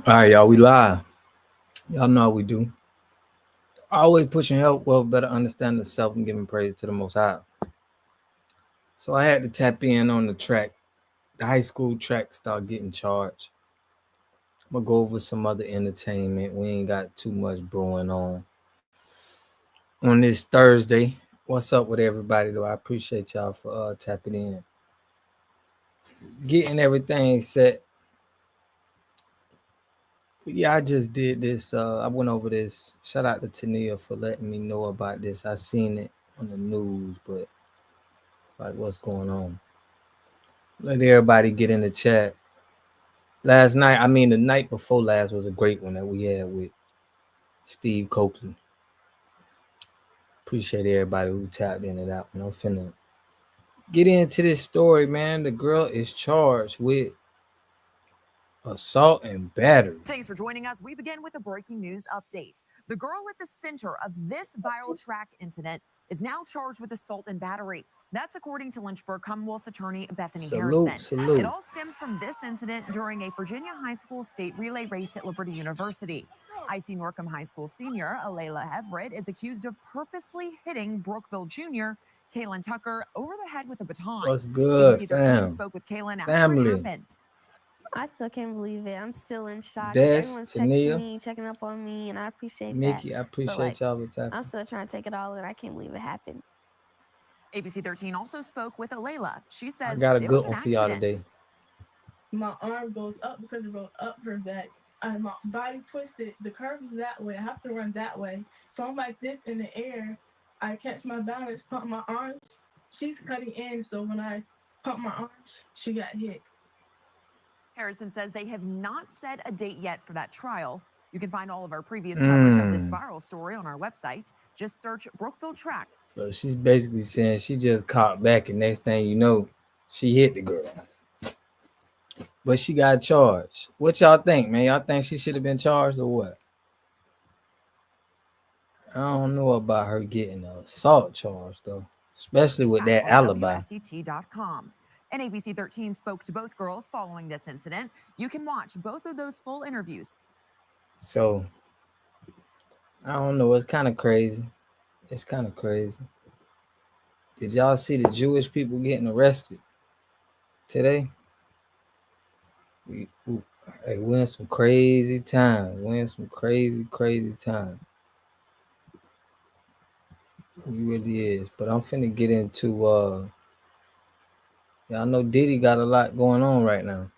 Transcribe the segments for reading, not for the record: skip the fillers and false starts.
All right, y'all, we live. Y'all know how we do. Always pushing help, well, better understand the self and giving praise to the Most High. So I had to tap in on the track. The high school track start getting charged. I'm gonna go over some other entertainment. We ain't got too much brewing on this Thursday. What's up with everybody, though? I appreciate y'all for tapping in, getting everything set. But yeah, I just did this. I went over this. Shout out to Tania for letting me know about this. I seen it on the news, but like, what's going on? Let everybody get in the chat. Last night, I mean, the night before last was a great one that we had with Steve Coakley. Appreciate everybody who tapped into that one. I'm finna get into this story, man. The girl is charged with assault and battery. Thanks for joining us. We begin with a breaking news update. The girl at the center of this viral track incident is now charged with assault and battery. That's according to Lynchburg Commonwealth's attorney, Bethany Harrison. Salute. It all stems from this incident during a Virginia high school state relay race at Liberty University. IC Norcom High School senior Alaila Everett is accused of purposely hitting Brookville Jr. Kaelen Tucker over the head with a baton. What's good, ABC 13 spoke with Kaelen after Family. it happened. I still can't believe it. I'm still in shock. Des, Everyone's Tania, texting me, checking up on me, and I appreciate Mickey, that. I appreciate like, y'all for tapping. I'm still trying to take it all in. I can't believe it happened. ABC 13 also spoke with Alaila. She says I got a it good was an one for y'all accident. today. My arm goes up because it goes up her back. And my body twisted. The curve is that way. I have to run that way. So I'm like this in the air. I catch my balance, pump my arms. She's cutting in, so when I pump my arms, she got hit. Harrison says they have not set a date yet for that trial. You can find all of our previous coverage of this viral story on our website. Just search Brookville Track. So she's basically saying she just caught back, and next thing you know, she hit the girl. But she got charged. What y'all think, man? Y'all think she should have been charged or what? I don't know about her getting an assault charge, though, especially with that alibi. WSET.com. And ABC 13 spoke to both girls following this incident. You can watch both of those full interviews. So, I don't know. It's kind of crazy. It's kind of crazy. Did y'all see the Jewish people getting arrested today? We're in some crazy time. We're in some crazy time. It really is. But I'm finna get into y'all know Diddy got a lot going on right now.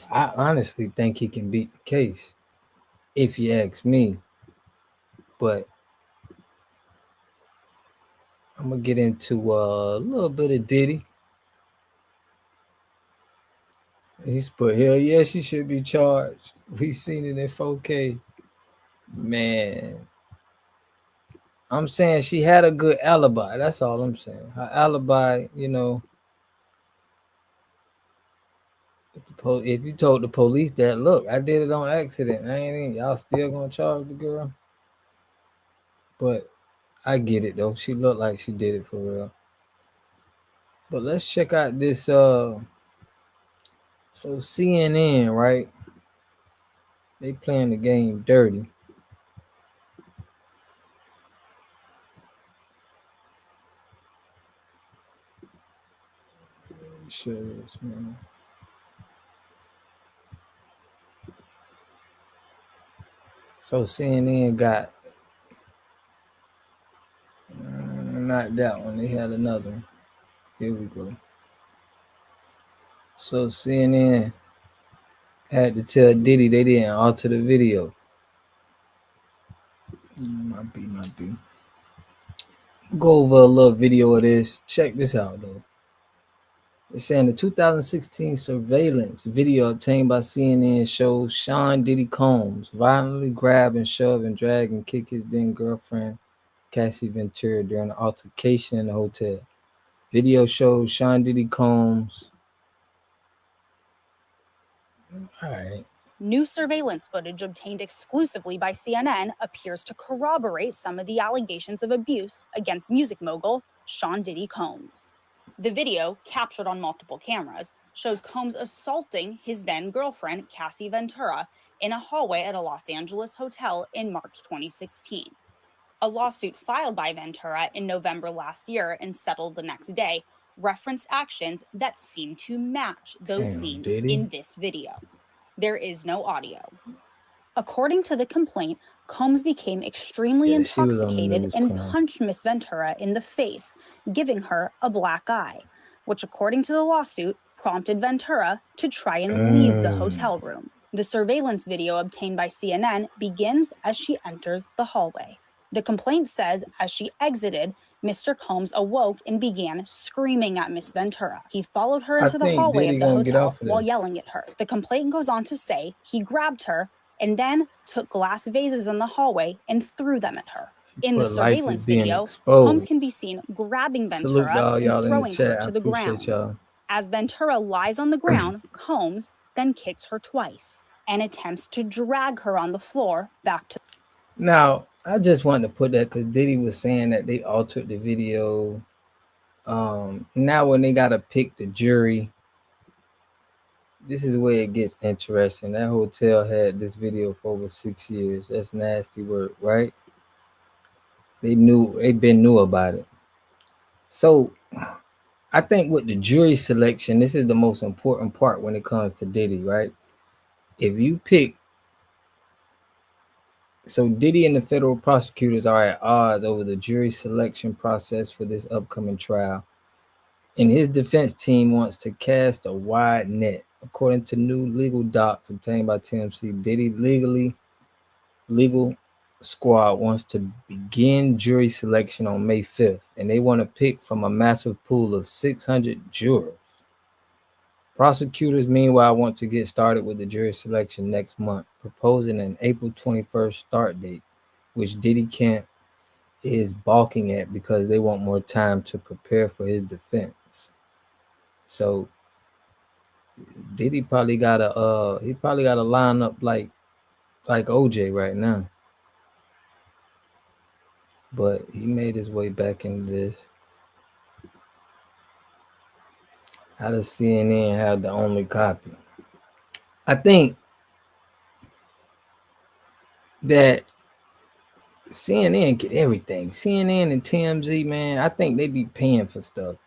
I honestly think he can beat the case, if you ask me. But I'm gonna get into a little bit of Diddy. He's put, hell yeah, she should be charged. We seen it in 4K. Man, I'm saying she had a good alibi. That's all I'm saying. Her alibi, you know, if you told the police that, look, I did it on accident, y'all still gonna charge the girl? But I get it though. She looked like she did it for real. But let's check out this. So CNN, right? They playing the game dirty. Sure is, man. So CNN got not that one. They had another one. Here we go. So CNN had to tell Diddy they didn't alter the video. Might be. Go over a little video of this. Check this out though. It's saying the 2016 surveillance video obtained by CNN shows Sean Diddy Combs violently grab and shove and drag and kick his then girlfriend Cassie Ventura during an altercation in the hotel. Video shows Sean Diddy Combs. All right. New surveillance footage obtained exclusively by CNN appears to corroborate some of the allegations of abuse against music mogul Sean Diddy Combs. The video, captured on multiple cameras, shows Combs assaulting his then girlfriend, Cassie Ventura, in a hallway at a Los Angeles hotel in March 2016. A lawsuit filed by Ventura in November last year and settled the next day referenced actions that seem to match those seen in this video. There is no audio. According to the complaint, Combs became extremely intoxicated and punched Miss Ventura in the face, giving her a black eye, which, according to the lawsuit, prompted Ventura to try and leave the hotel room. The surveillance video obtained by CNN begins as she enters the hallway. The complaint says as she exited, Mr. Combs awoke and began screaming at Miss Ventura. He followed her into the hallway of the hotel while yelling at her. The complaint goes on to say he grabbed her and then took glass vases in the hallway and threw them at her. In the surveillance video, Combs can be seen grabbing Ventura and throwing her to the ground. As Ventura lies on the ground, Combs then kicks her twice and attempts to drag her on the floor back to... Now, I just wanted to put that because Diddy was saying that they altered the video. Now when they got to pick the jury, this is where it gets interesting. That hotel had this video for over 6 years. That's nasty work, right? They knew about it. So I think with the jury selection, this is the most important part when it comes to Diddy, right? If you pick, so Diddy and the federal prosecutors are at odds over the jury selection process for this upcoming trial. And his defense team wants to cast a wide net. According to new legal docs obtained by TMZ, Diddy legal squad wants to begin jury selection on May 5th, and they want to pick from a massive pool of 600 jurors. Prosecutors, meanwhile, want to get started with the jury selection next month, proposing an April 21st start date, which Diddy Camp is balking at because they want more time to prepare for his defense. So Diddy probably got a line up like OJ right now. But he made his way back into this. How does CNN have the only copy? I think that CNN get everything. CNN and TMZ, man, I think they be paying for stuff.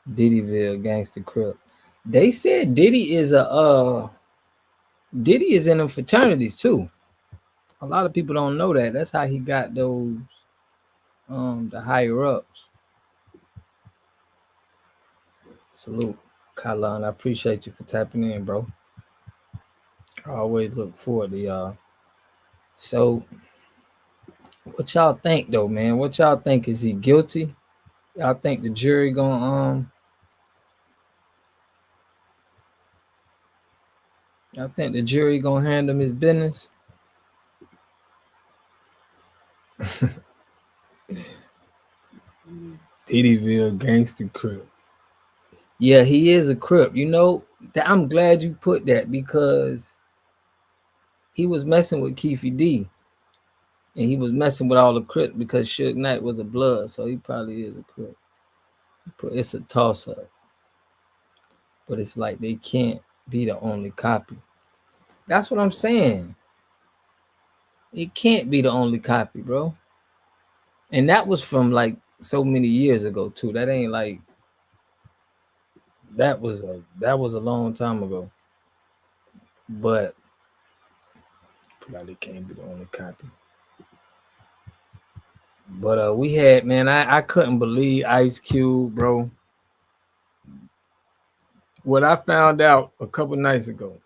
Diddyville, Gangster Crip. They said Diddy is in them fraternities too. A lot of people don't know that. That's how he got those the higher ups. Salute, Kaelen. I appreciate you for tapping in, bro. I always look forward to y'all. So, what y'all think though, man? What y'all think? Is he guilty? Y'all think the jury gonna I think the jury gonna hand him his business? Diddyville Gangster Crip. Yeah, he is a Crip. You know, I'm glad you put that because he was messing with Keefy D. And he was messing with all the Crips because Suge Knight was a blood, so he probably is a Crip. It's a toss-up. But it's like they can't be the only copy. That's what I'm saying. It can't be the only copy, bro. And that was from like so many years ago too. That ain't like that was a long time ago. But probably can't be the only copy. But we had, man, I couldn't believe Ice Cube, bro. What I found out a couple nights ago,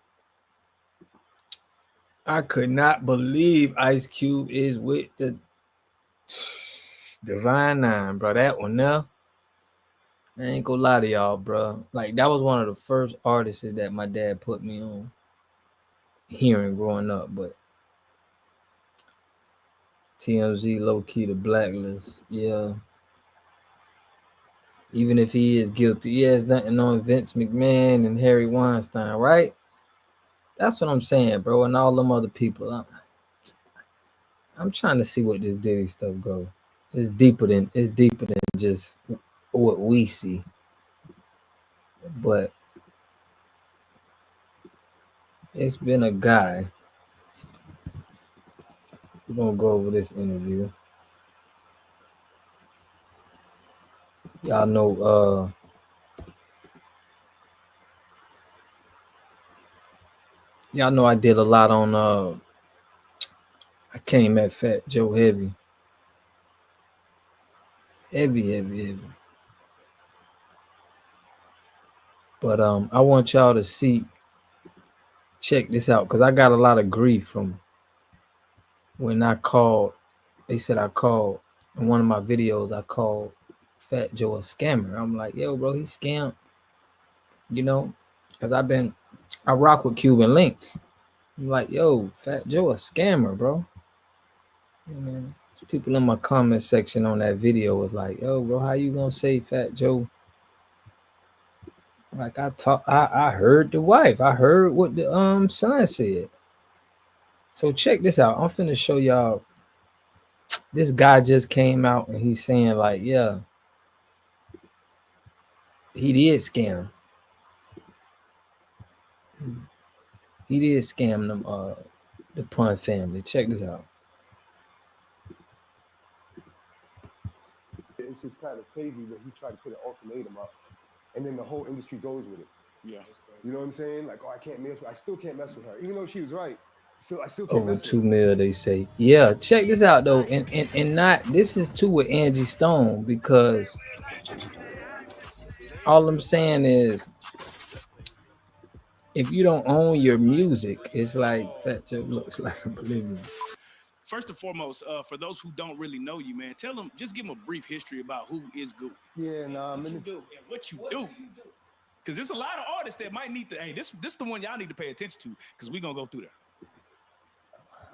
I could not believe Ice Cube is with the Divine Nine, bro. That one there, I ain't gonna lie to y'all, bro. Like, that was one of the first artists that my dad put me on hearing growing up. But TMZ, low-key, the blacklist. Yeah. Even if he is guilty, he has nothing on Vince McMahon and Harry Weinstein, right? That's what I'm saying, bro. And all them other people. I'm trying to see what this Diddy stuff goes. It's deeper than just what we see. But It's been a guy. We're gonna go over this interview. Y'all know I did a lot on I came at Fat Joe heavy. Heavy. But I want y'all to check this out, because I got a lot of grief from when I called. They said I called in one of my videos, I called Fat Joe a scammer. I'm like, yo, bro, he scammed, because I rock with Cuban links. I'm like, yo, Fat Joe a scammer, bro. Man, people in my comment section on that video was like, yo, bro, how you gonna say Fat Joe? Like, I heard the wife. I heard what the son said. So check this out. I'm finna show y'all. This guy just came out and he's saying, like, yeah, he did scam. He did scam them the Pun family. Check this out. It's just kind of crazy that he tried to put an ultimatum up, and then the whole industry goes with it. Yeah. You know what I'm saying? Like, oh, I still can't mess with her, even though she was right. I still can't Over mess with 2 mil, they say. Yeah, check this out though, and not this is too with Angie Stone, because all I'm saying is, if you don't own your music, it's like Fat Joe looks like a Bolivian. First and foremost, for those who don't really know you, man, just give them a brief history about who is Goop. Yeah, nah, what you do. Because there's a lot of artists that might need to, hey, this the one y'all need to pay attention to, because we're going to go through that.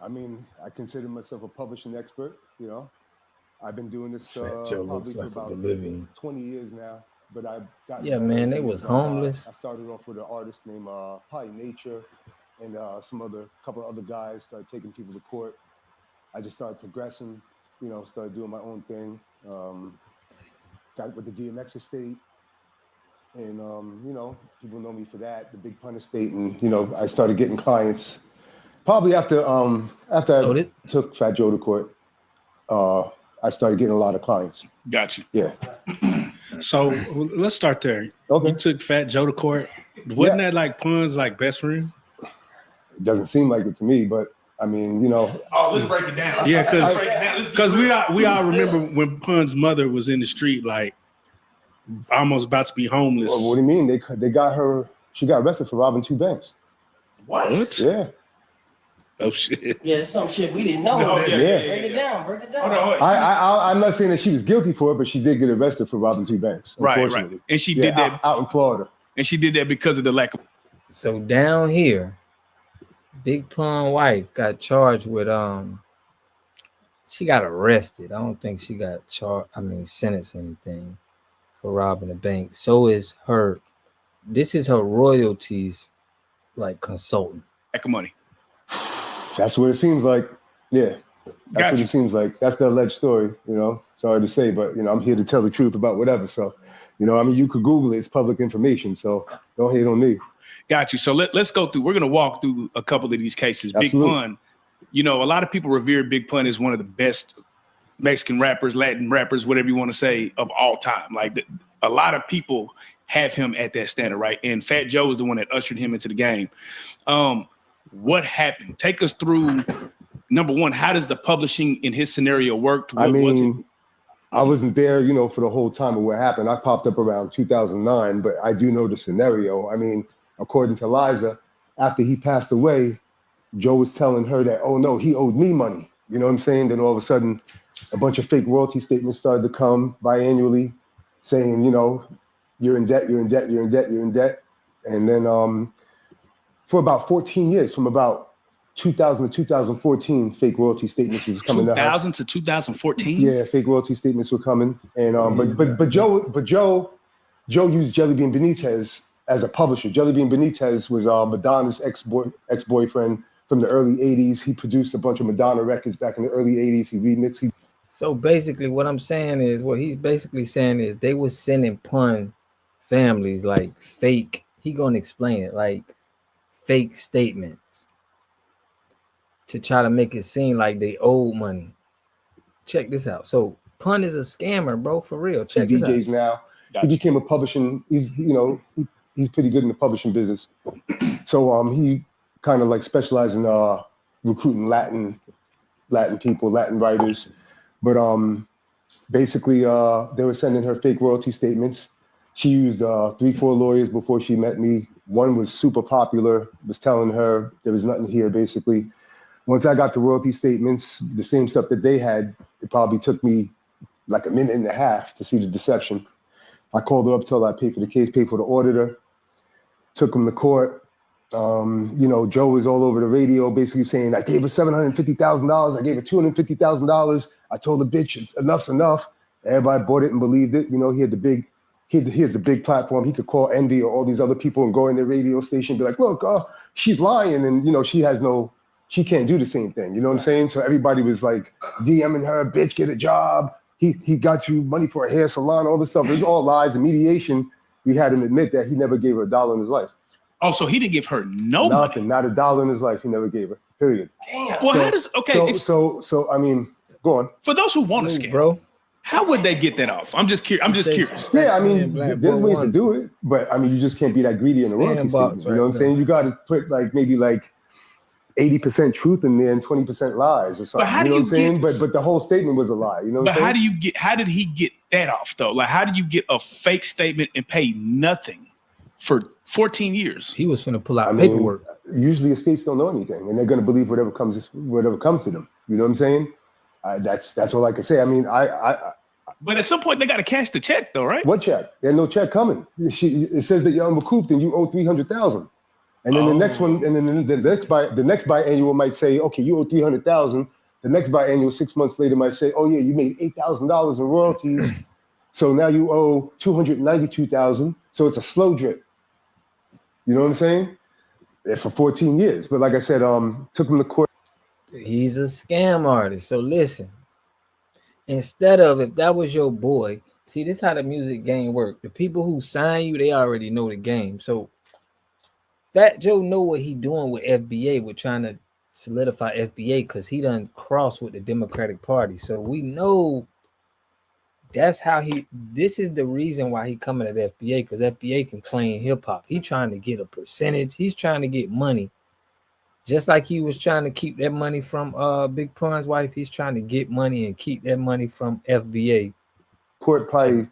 I mean, I consider myself a publishing expert, you know. I've been doing this probably for about 20 years now. But I got man, they was homeless. I started off with an artist named probably Nature, and couple of other guys. Started taking people to court. I just started progressing, you know. Started doing my own thing. Got with the DMX estate, and you know, people know me for that. The Big Pun estate, and you know, I started getting clients. Probably after I took Fat Joe to court, I started getting a lot of clients. Got you. Yeah. So let's start there. Okay. You took Fat Joe to court. Wasn't that like Pun's like best friend? It doesn't seem like it to me, but I mean, you know. Oh, let's break it down. Yeah, because we all remember when Pun's mother was in the street, like almost about to be homeless. Well, what do you mean? They got her. She got arrested for robbing 2 banks. What? Yeah. Oh shit. Yeah, some shit we didn't know. No, yeah. Break it down. Hold on. I'm not saying that she was guilty for it, but she did get arrested for robbing 2 banks. Right. And she did that out in Florida. And she did that because of the lack of. So down here, Big Pun wife got charged with she got arrested. I don't think she got sentenced anything for robbing a bank. So is her. This is her royalties, like consultant. Lack of money. That's what it seems like. Yeah. That's what it seems like. That's the alleged story, you know. Sorry to say, but you know, I'm here to tell the truth about whatever. So, you know, I mean, you could Google it, it's public information. So don't hate on me. Got you. So let's go through. We're gonna walk through a couple of these cases. Absolutely. Big Pun, you know, a lot of people revere Big Pun as one of the best Mexican rappers, Latin rappers, whatever you want to say, of all time. Like a lot of people have him at that standard, right? And Fat Joe is the one that ushered him into the game. What happened? Take us through, number one, how does the publishing in his scenario work? I wasn't there, you know, for the whole time of what happened. I popped up around 2009, but I do know the scenario. I mean, according to Liza, after he passed away, Joe was telling her that, oh no, he owed me money. You know what I'm saying? Then all of a sudden, a bunch of fake royalty statements started to come biannually saying, you know, you're in debt, you're in debt, you're in debt, you're in debt. And then for about 14 years, from about 2000 to 2014, fake royalty statements was coming. 2000 to 2014. Yeah, fake royalty statements were coming, and but Joe used Jelly Bean Benitez as a publisher. Jelly Bean Benitez was Madonna's ex-boyfriend from the early '80s. He produced a bunch of Madonna records back in the early '80s. He remixed. So basically, what he's basically saying is they were sending Pun families like fake. He gonna explain it like fake statements to try to make it seem like they owe money. Check this out. So Pun is a scammer, bro, for real. Check this DJs out. now. Gotcha. He became a publishing. He's he's pretty good in the publishing business. So he kind of like specialized in recruiting Latin people, Latin writers. But basically they were sending her fake royalty statements. She used 3-4 lawyers before she met me. One was super popular, was telling her there was nothing here, basically. Once I got the royalty statements, the same stuff that they had, it probably took me like a minute and a half to see the deception. I called her up, told her I paid for the case, paid for the auditor, took him to court. Joe was all over the radio basically saying, I gave her $750,000. I gave her $250,000. I told the bitch, enough's enough. Everybody bought it and believed it. He had the big platform. He could call Envy or all these other people and go in their radio station and be like, look, she's lying. And, she can't do the same thing. You know what I'm saying? So everybody was like DMing her, bitch, get a job. He got you money for a hair salon, all this stuff. It was all lies and mediation. We had him admit that he never gave her $1 in his life. Oh, so he didn't give her no Nothing, money. not $1 in his life. He never gave her. Period. Damn. Well, how does So I mean, go on. For those who want to scam, bro, how would they get that off? I'm just curious. Yeah, I mean, there's ways to do it, but I mean, you just can't be that greedy in the royalty statement. You know what I'm saying? You got to put maybe 80% truth in there and 20% lies or something. But how you know do what I'm saying? But the whole statement was a lie. You know what I'm saying? How did he get that off though? Like, how do you get a fake statement and pay nothing for 14 years? He was finna pull out paperwork. Usually estates don't know anything and they're going to believe whatever comes to them. You know what I'm saying? That's all I can say. I mean, But at some point they got to cash the check though, right? What check? There's no check coming. It says that you're unrecouped and you owe $300,000. And then the next one, and then the next biannual might say, okay, you owe $300,000. The next biannual 6 months later might say, oh yeah, you made $8,000 in royalties, so now you owe $292,000. So it's a slow drip. You know what I'm saying? For 14 years. But like I said, took him to court. He's a scam artist. So listen, instead of if that was your boy, see, this is how the music game work. The people who sign you, they already know the game. So Fat Joe know what he doing with FBA. We're trying to solidify FBA because he done crossed with the Democratic Party. So we know that's how this is the reason why he coming at FBA, because FBA can claim hip hop. He trying to get a percentage. He's trying to get money. Just like he was trying to keep that money from Big Pun's wife, he's trying to get money and keep that money from FBA. Court probably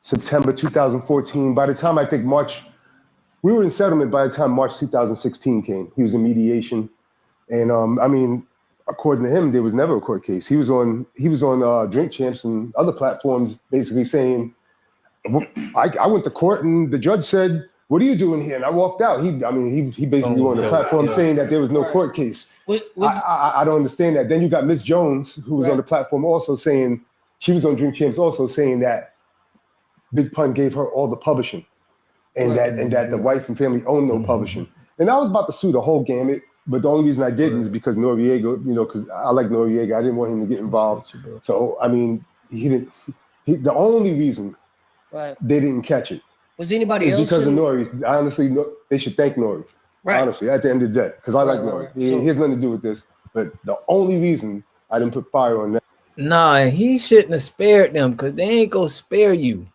September 2014. By the time I think March, we were in settlement by the time March 2016 came. He was in mediation. And I mean, according to him, there was never a court case. He was on Drink Champs and other platforms basically saying, I went to court and the judge said, what are you doing here? And I walked out. He basically on the platform saying that there was no court case. I don't understand that. Then you got Miss Jones, who was on the platform also saying, she was on Drink Champs also saying that Big Pun gave her all the publishing and that the wife and family owned no publishing. And I was about to sue the whole gamut, but the only reason I didn't is because Noriega, because I like Noriega. I didn't want him to get involved. So, I mean, the only reason they didn't catch it was anybody else because of Nori. Honestly, they should thank Nori. Right. Honestly, at the end of the day, because I like Nori. He has nothing to do with this. But the only reason I didn't put fire on that. Nah, and he shouldn't have spared them because they ain't gonna spare you.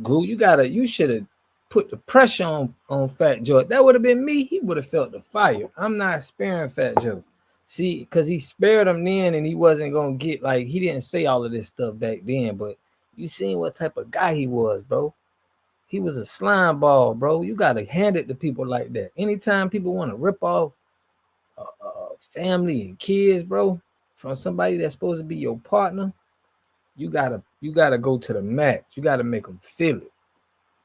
Goo, you should have put the pressure on Fat Joe. If that would have been me, he would have felt the fire. I'm not sparing Fat Joe. See, because he spared him then and he wasn't gonna get, like, he didn't say all of this stuff back then, but you seen what type of guy he was, bro. He was a slime ball, bro. You gotta hand it to people like that. Anytime people want to rip off family and kids, bro, from somebody that's supposed to be your partner, you gotta go to the max. You gotta make them feel it.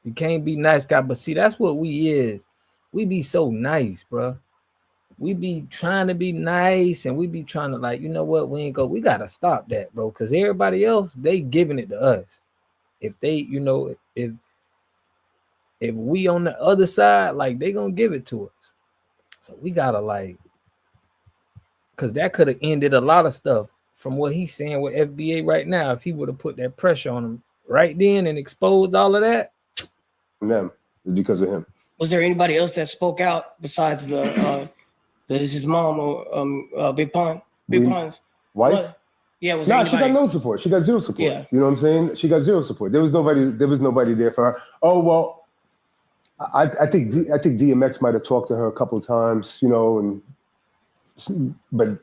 You can't be nice guy, but see, that's what we is. We be so nice, bro. We be trying to be nice, and we be trying to, like, you know what, we gotta stop that, bro, because everybody else, they giving it to us. If they, if we on the other side, like, they gonna give it to us. So we gotta, like, because that could have ended a lot of stuff from what he's saying with FBA right now. If he would have put that pressure on him right then and exposed all of that. Them, it's because of him. Was there anybody else that spoke out besides his mom or Big Pun? Big Pun's wife? Yeah, was She got no support. She got zero support. Yeah. You know what I'm saying? She got zero support. There was nobody there for her. Oh well, I think DMX might have talked to her a couple of times, you know, and but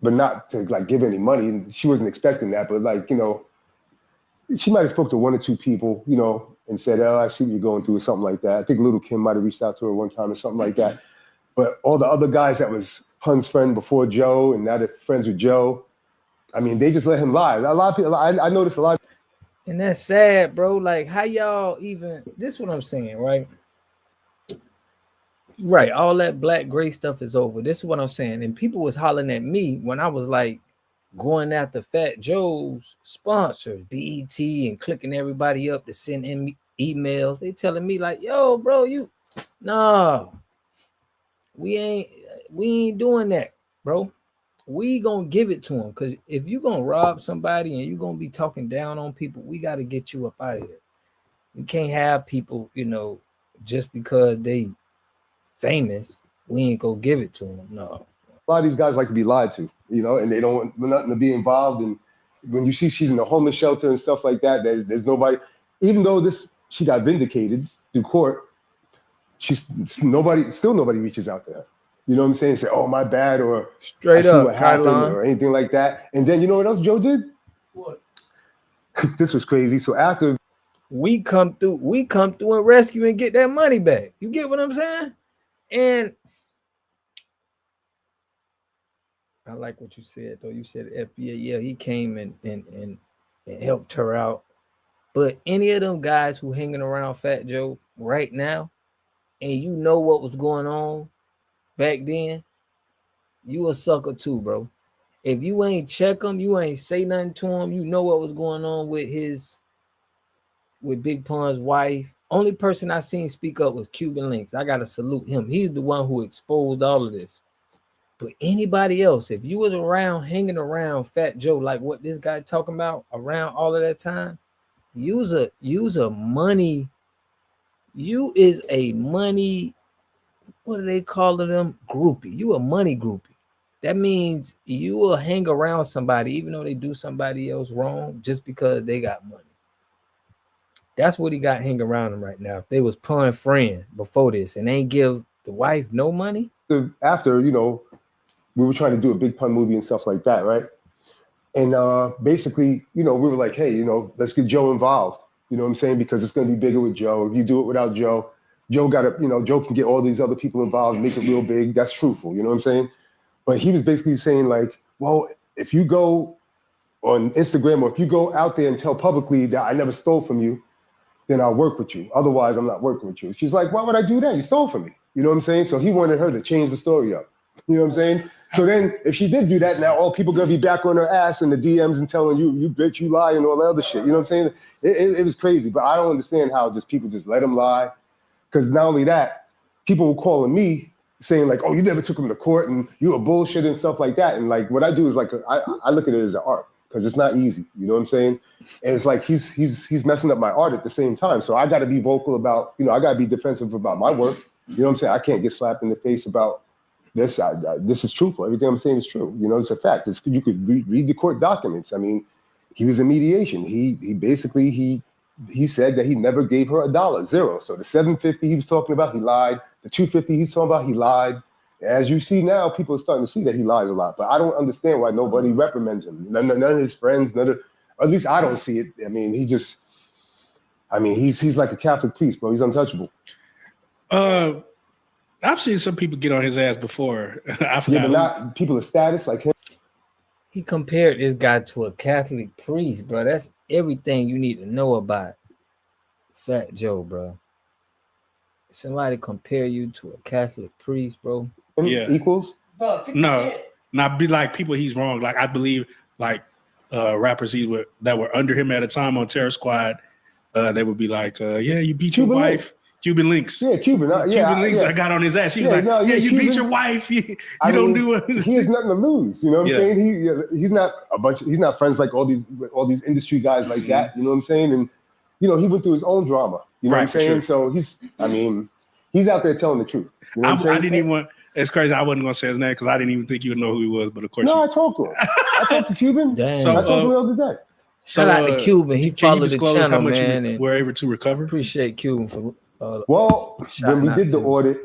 not to like give any money. She wasn't expecting that, but like, you know, she might have spoke to one or two people, you know, and said, "Oh, I see what you're going through," or something like that. I think Little Kim might have reached out to her one time or something like that. But all the other guys that was Pun's friend before Joe, and now they're friends with Joe, I mean, they just let him lie. A lot of people, I noticed a lot. And that's sad, bro. Like, how y'all even, this is what I'm saying, right? Right, all that black gray stuff is over. This is what I'm saying. And people was hollering at me when I was like going after Fat Joe's sponsors, BET, and clicking everybody up to send him emails. They telling me like, yo, bro, we ain't doing that, bro. We gonna give it to him, because if you gonna rob somebody and you gonna be talking down on people, we got to get you up out of here. We can't have people, you know, just because they famous, we ain't gonna give it to them. No. A lot of these guys like to be lied to, you know, and they don't want nothing to be involved. And when you see she's in a homeless shelter and stuff like that, there's nobody, even though she got vindicated through court, nobody reaches out to her. You know what I'm saying? Say, "Oh, my bad," or straight up what happened, or anything like that. And then you know what else Joe did? What? This was crazy. So after we come through and rescue and get that money back. You get what I'm saying? And I like what you said, though. You said FBI, yeah, he came and helped her out. But any of them guys who hanging around Fat Joe right now, and you know what was going on back then, you a sucker too, bro. If you ain't check him, you ain't say nothing to him, you know what was going on with Big Pun's wife. Only person I seen speak up was Cuban Links. I gotta salute him. He's the one who exposed all of this. But anybody else, if you was around, hanging around Fat Joe, like what this guy talking about around all of that time, you is a money, what do they call them? Groupie. You a money groupie. That means you will hang around somebody even though they do somebody else wrong just because they got money. That's what he got hanging around him right now. If they was Pun friend before this and ain't give the wife no money. After, you know, we were trying to do a Big Pun movie and stuff like that, right? And basically, you know, we were like, hey, you know, let's get Joe involved. You know what I'm saying? Because it's going to be bigger with Joe. If you do it without Joe, Joe can get all these other people involved, make it real big. That's truthful. You know what I'm saying? But he was basically saying like, well, if you go on Instagram or if you go out there and tell publicly that I never stole from you, then I'll work with you. Otherwise, I'm not working with you. She's like, why would I do that? You stole from me. You know what I'm saying? So he wanted her to change the story up. You know what I'm saying? So then if she did do that, now all people going to be back on her ass in the DMs and telling you bitch, you lie and all that other shit. You know what I'm saying? It was crazy. But I don't understand how people just let him lie. Because not only that, people were calling me saying like, oh, you never took him to court and you a bullshit and stuff like that. And like what I do is like, I look at it as an art. Because it's not easy, you know what I'm saying? And it's like he's messing up my art at the same time. So I got to be vocal about, you know, I got to be defensive about my work. You know what I'm saying? I can't get slapped in the face about this. This is truthful. Everything I'm saying is true. You know, it's a fact. You could read the court documents. I mean, he was in mediation. He basically he said that he never gave her $1, zero. So the $750 he was talking about, he lied. The $250 he's talking about, he lied. As you see now, people are starting to see that he lies a lot, but I don't understand why nobody reprimands him. None of his friends, at least I don't see it. I mean, he's like a Catholic priest, bro. He's untouchable. I've seen some people get on his ass before. I forgot. Yeah, but not people of status like him. He compared this guy to a Catholic priest, bro. That's everything you need to know about Fat Joe, bro. Somebody compare you to a Catholic priest, bro. Yeah. Equals? No, not be like people he's wrong. Like I believe like rappers that were under him at a time on Terror Squad, they would be like, yeah, you beat your wife. Cuban Links. Yeah, Cuban. Cuban Links. I got on his ass. He was like, you Cuban, beat your wife. You don't do it. He has nothing to lose. You know what I'm saying? He's not he's not friends like all these industry guys like that. You know what I'm saying? And you know, he went through his own drama. You know what I'm saying? Sure. So He's out there telling the truth. You know what I'm saying? I didn't even want. It's crazy. I wasn't gonna say his name because I didn't even think you would know who he was. But of course, No, I talked to him. I talked to Cuban. Damn. So I talked to him the other day. Shout out to Cuban. He can you followed the disclose channel, how much man. you and were able to recover? appreciate Cuban for. Well, when we out did the to- audit,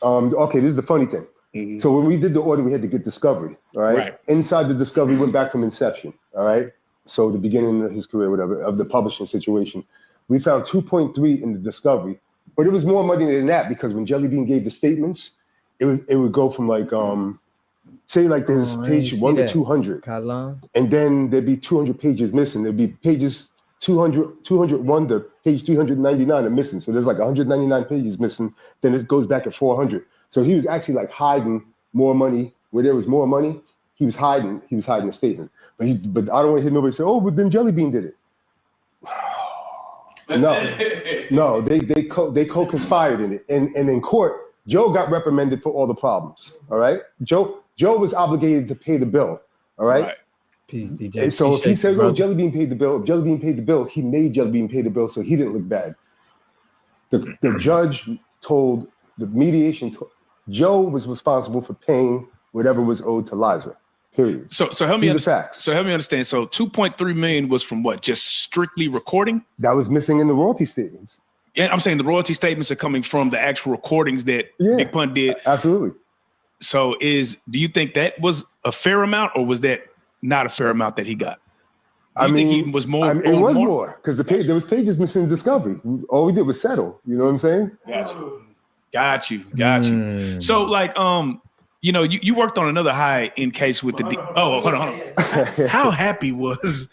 okay, this is the funny thing. Mhm. So when we did the audit, we had to get discovery. All right. Right. Inside the discovery, went back from inception. All right. So the beginning of his career, whatever, of the publishing situation, we found 2.3 in the discovery, but it was more money than that because when Jelly Bean gave the statements, it would go from like say like there's Oh, I page didn't 1 see to that. 200, Kaelen. and then there'd be 200 pages missing. There'd be pages 201 to page 399 are missing. So there's like 199 pages missing. Then it goes back at 400. So he was actually like hiding more money where there was more money. He was hiding the statement. But I don't want to hear nobody say, "Oh, but then Jelly Bean did it." No, they co-conspired in it. And in court, Joe got reprimanded for all the problems. All right. Joe was obligated to pay the bill. All right. Peace, DJ. And so if he Appreciate says, you, "Oh, brother. Jelly Bean paid the bill," if Jelly Bean paid the bill, he made Jelly Bean pay the bill, so he didn't look bad. The judge told the mediation, Joe was responsible for paying whatever was owed to Liza. Period. So help me These are understand. facts. So help me understand. So 2.3 million was from what? Just strictly recording? That was missing in the royalty statements. Yeah, I'm saying the royalty statements are coming from the actual recordings that Big Pun did. Absolutely. So do you think that was a fair amount, or was that not a fair amount that he got? Do you think he was more? It was more because there was pages missing in discovery. All we did was settle. You know what I'm saying? Got you. So like, you worked on another high-end case with the. Hold on. How happy was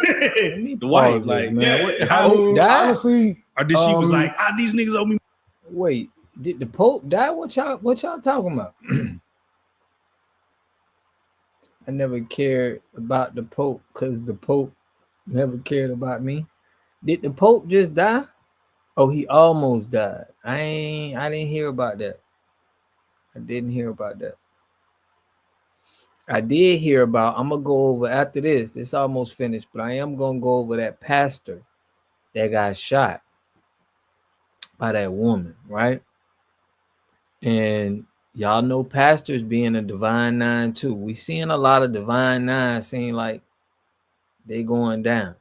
the wife? Like, man. Honestly, or did she was like, these niggas owe me. Wait, did the Pope die? What y'all talking about? I never cared about the Pope because the Pope never cared about me. Did the Pope just die? Oh, he almost died. I didn't hear about that. I didn't hear about that. I did hear about, I'm gonna go over after this. It's almost finished, but I am gonna go over that pastor that got shot by that woman, right? And y'all know pastors being a divine nine too. We seeing a lot of divine nines seem like they going down.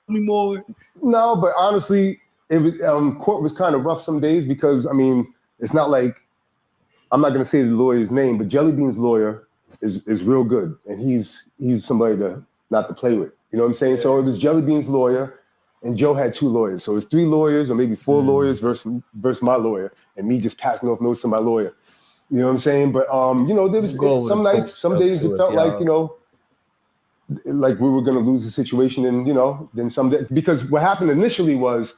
More? No, but honestly, it was court was kind of rough some days because it's not like I'm not gonna say the lawyer's name, but Jelly Bean's lawyer is real good, and he's somebody not to play with. You know what I'm saying? So it was Jelly Bean's lawyer, and Joe had 2 lawyers. So it's 3 lawyers or maybe 4 lawyers versus my lawyer, and me just passing off notes to my lawyer. You know what I'm saying? But there was some nights, some days it felt like like we were going to lose the situation, and then some day, because what happened initially was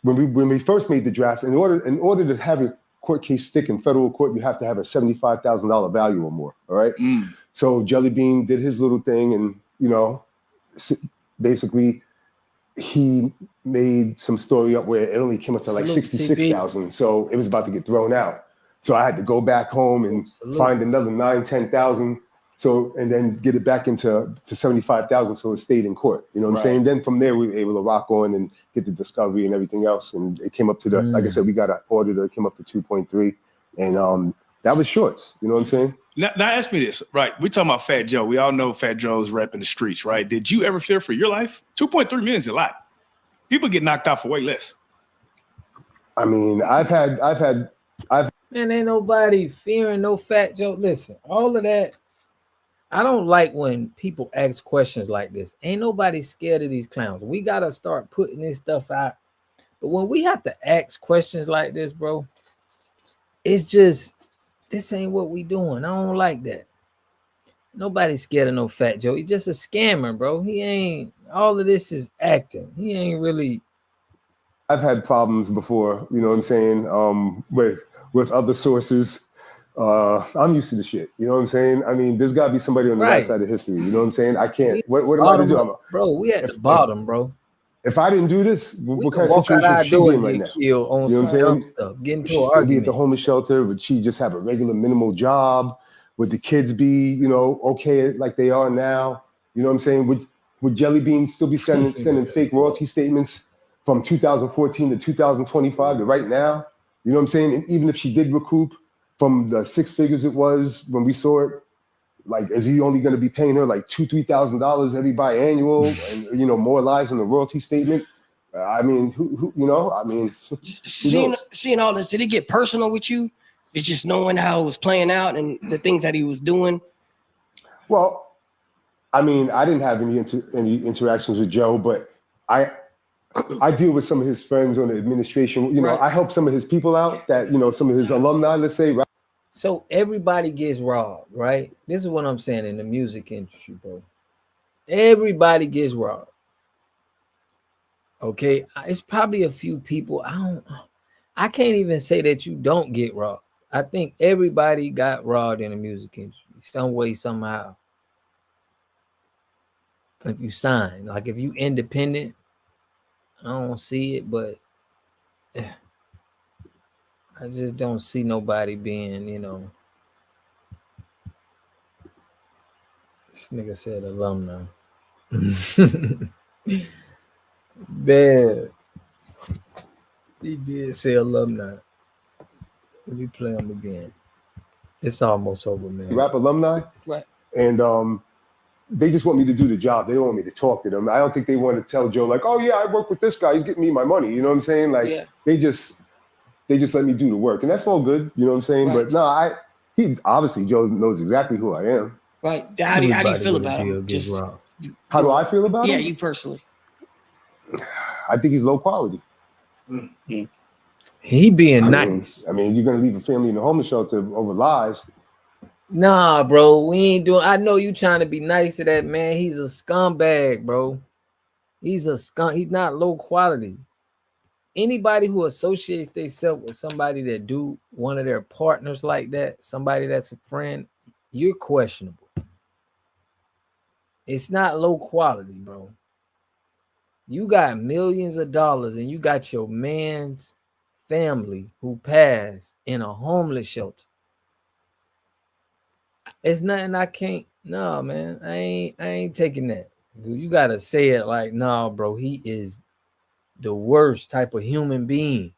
when we first made the draft, in order to have a court case stick in federal court, you have to have a $75,000 value or more. All right. So Jelly Bean did his little thing, and basically he made some story up where it only came up to like 66,000. So it was about to get thrown out. So I had to go back home and find another 9,000-10,000. So, and then get it back to 75,000. So it stayed in court. You know what I'm saying? Then from there, we were able to rock on and get the discovery and everything else. And it came up to like I said, we got an auditor, it came up to 2.3. And that was shorts. You know what I'm saying? Now ask me this, right? We talking about Fat Joe. We all know Fat Joe's repping the streets, right? Did you ever fear for your life? 2.3 million is a lot. People get knocked out for way less. I've had. Man, ain't nobody fearing no Fat Joe. Listen, all of that. I don't like when people ask questions like this. Ain't nobody scared of these clowns. We gotta start putting this stuff out. But when we have to ask questions like this, bro, it's just this ain't what we doing. I don't like that. Nobody's scared of no Fat Joe. He's just a scammer, bro. He ain't. All of this is acting. He ain't really. I've had problems before. You know what I'm saying? With other sources. I'm used to the shit. You know what I'm saying? There's got to be somebody on the right side of history. You know what I'm saying? I can't. What am I to do? Bro, we at the bottom, bro. If I didn't do this, what kind of walk out situation our she door be in and right get now? killed on You know what I'm some saying? stuff. Get into She'd an still be at argument. the homeless shelter, but she just have a regular minimal job. Would the kids be, okay like they are now? You know what I'm saying? Would Jelly Bean still be sending fake royalty statements from 2014 to 2025 to right now. You know what I'm saying? And even if she did recoup from the 6 figures it was when we saw it, like, is he only going to be paying her like $2,000-$3,000 every biannual, and more lies in the royalty statement? I mean, who I mean, seeing all this, did it get personal with you? It's just knowing how it was playing out and the things that he was doing. Well, I mean, I didn't have any interactions with Joe, but I deal with some of his friends on the administration. Right. I help some of his people out that, some of his alumni, let's say, right? So everybody gets robbed, right? This is what I'm saying in the music industry, bro. Everybody gets robbed. Okay, it's probably a few people. I can't even say that you don't get robbed. I think everybody got robbed in the music industry, some way, somehow. If you sign, like if you independent, I don't see it, but I just don't see nobody being, This nigga said alumni. Bad. He did say alumni. Let me play him again. It's almost over, man. Rap alumni, Right? And they just want me to do the job. They don't want me to talk to them. I don't think they want to tell Joe like, oh yeah, I work with this guy. He's getting me my money. You know what I'm saying? Like they just let me do the work, and that's all good. You know what I'm saying? Right. But no, he obviously Joe knows exactly who I am. Right. How do you feel about him? How do I feel about him? Yeah, you personally. I think he's low quality. Mm-hmm. He being nice. I mean, you're gonna leave a family in a homeless shelter over lies. Nah, bro, we ain't doing. I know you trying to be nice to that man. He's a scumbag, bro. He's a scum. He's not low quality. Anybody who associates themselves with somebody that do one of their partners like that, somebody that's a friend, you're questionable. It's not low quality, bro. You got millions of dollars and you got your man's family who passed in a homeless shelter. It's nothing I can't. No, man, I ain't taking that. You gotta say it like, no, bro, he is the worst type of human being.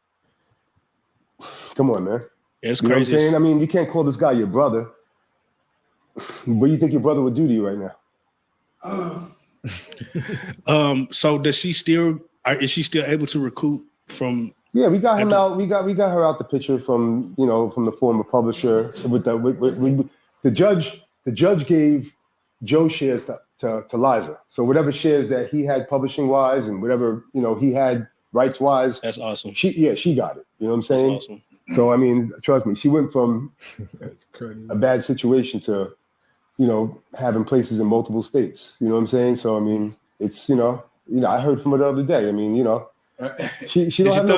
Come on, man. It's crazy. Know what I'm saying? I mean, you can't call this guy your brother. What do you think your brother would do to you right now? So does she still? Is she still able to recoup from? Yeah, we got him out. We got her out the picture from from the former publisher. With the judge. The judge gave Joe shares to Liza. So whatever shares that he had publishing wise and whatever he had rights wise. That's awesome. She got it. You know what I'm saying? That's awesome. So I mean, trust me, she went from a bad situation to having places in multiple states. You know what I'm saying? So I mean, it's I heard from her the other day. I mean, she don't have no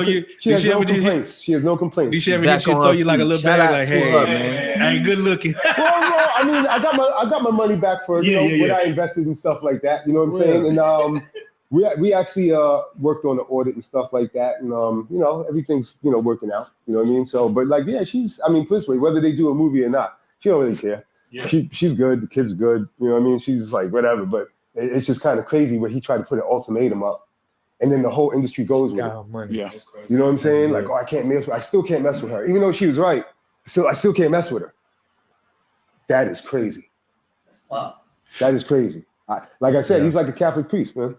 complaints. She has no complaints. Did she ever hit you, throw you like a little bag, like, hey, I ain't good looking? Well, I mean, I got my money back for what I invested in stuff like that. You know what I'm saying? And we actually worked on the audit and stuff like that, and everything's working out. You know what I mean? So, but like, yeah, this way, whether they do a movie or not, she don't really care. Yeah. She's good. The kid's good. You know what I mean? She's like whatever. But it's just kind of crazy where he tried to put an ultimatum up. And then the whole industry goes with it. Money. Yeah. You know what I'm saying? Like, I can't mess with her. I still can't mess with her. Even though she was right, I still can't mess with her. That is crazy. Wow. That is crazy. Like I said, he's like a Catholic priest, man.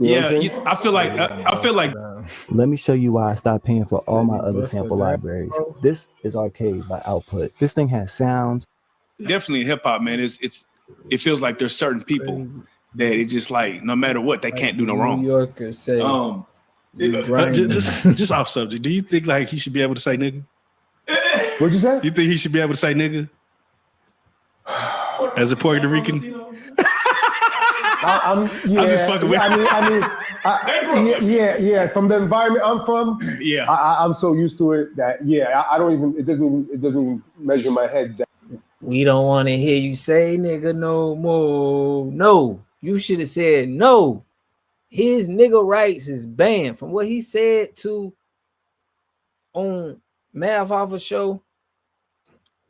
I feel like. Let me show you why I stopped paying for all my other sample libraries. This is Arcade by Output. This thing has sounds. Definitely hip hop, man. It feels like there's certain people that it's just like no matter what they can't do no wrong. New Yorkers say, just off subject. Do you think like he should be able to say nigga? What'd you say? You think he should be able to say nigga as a Puerto Rican? I'm just fucking with you. Yeah. From the environment I'm from, I'm so used to it that it doesn't even measure my head. We don't want to hear you say nigga no more. No, you should have said no. His nigga rights is banned from what he said to on Math Alpha show.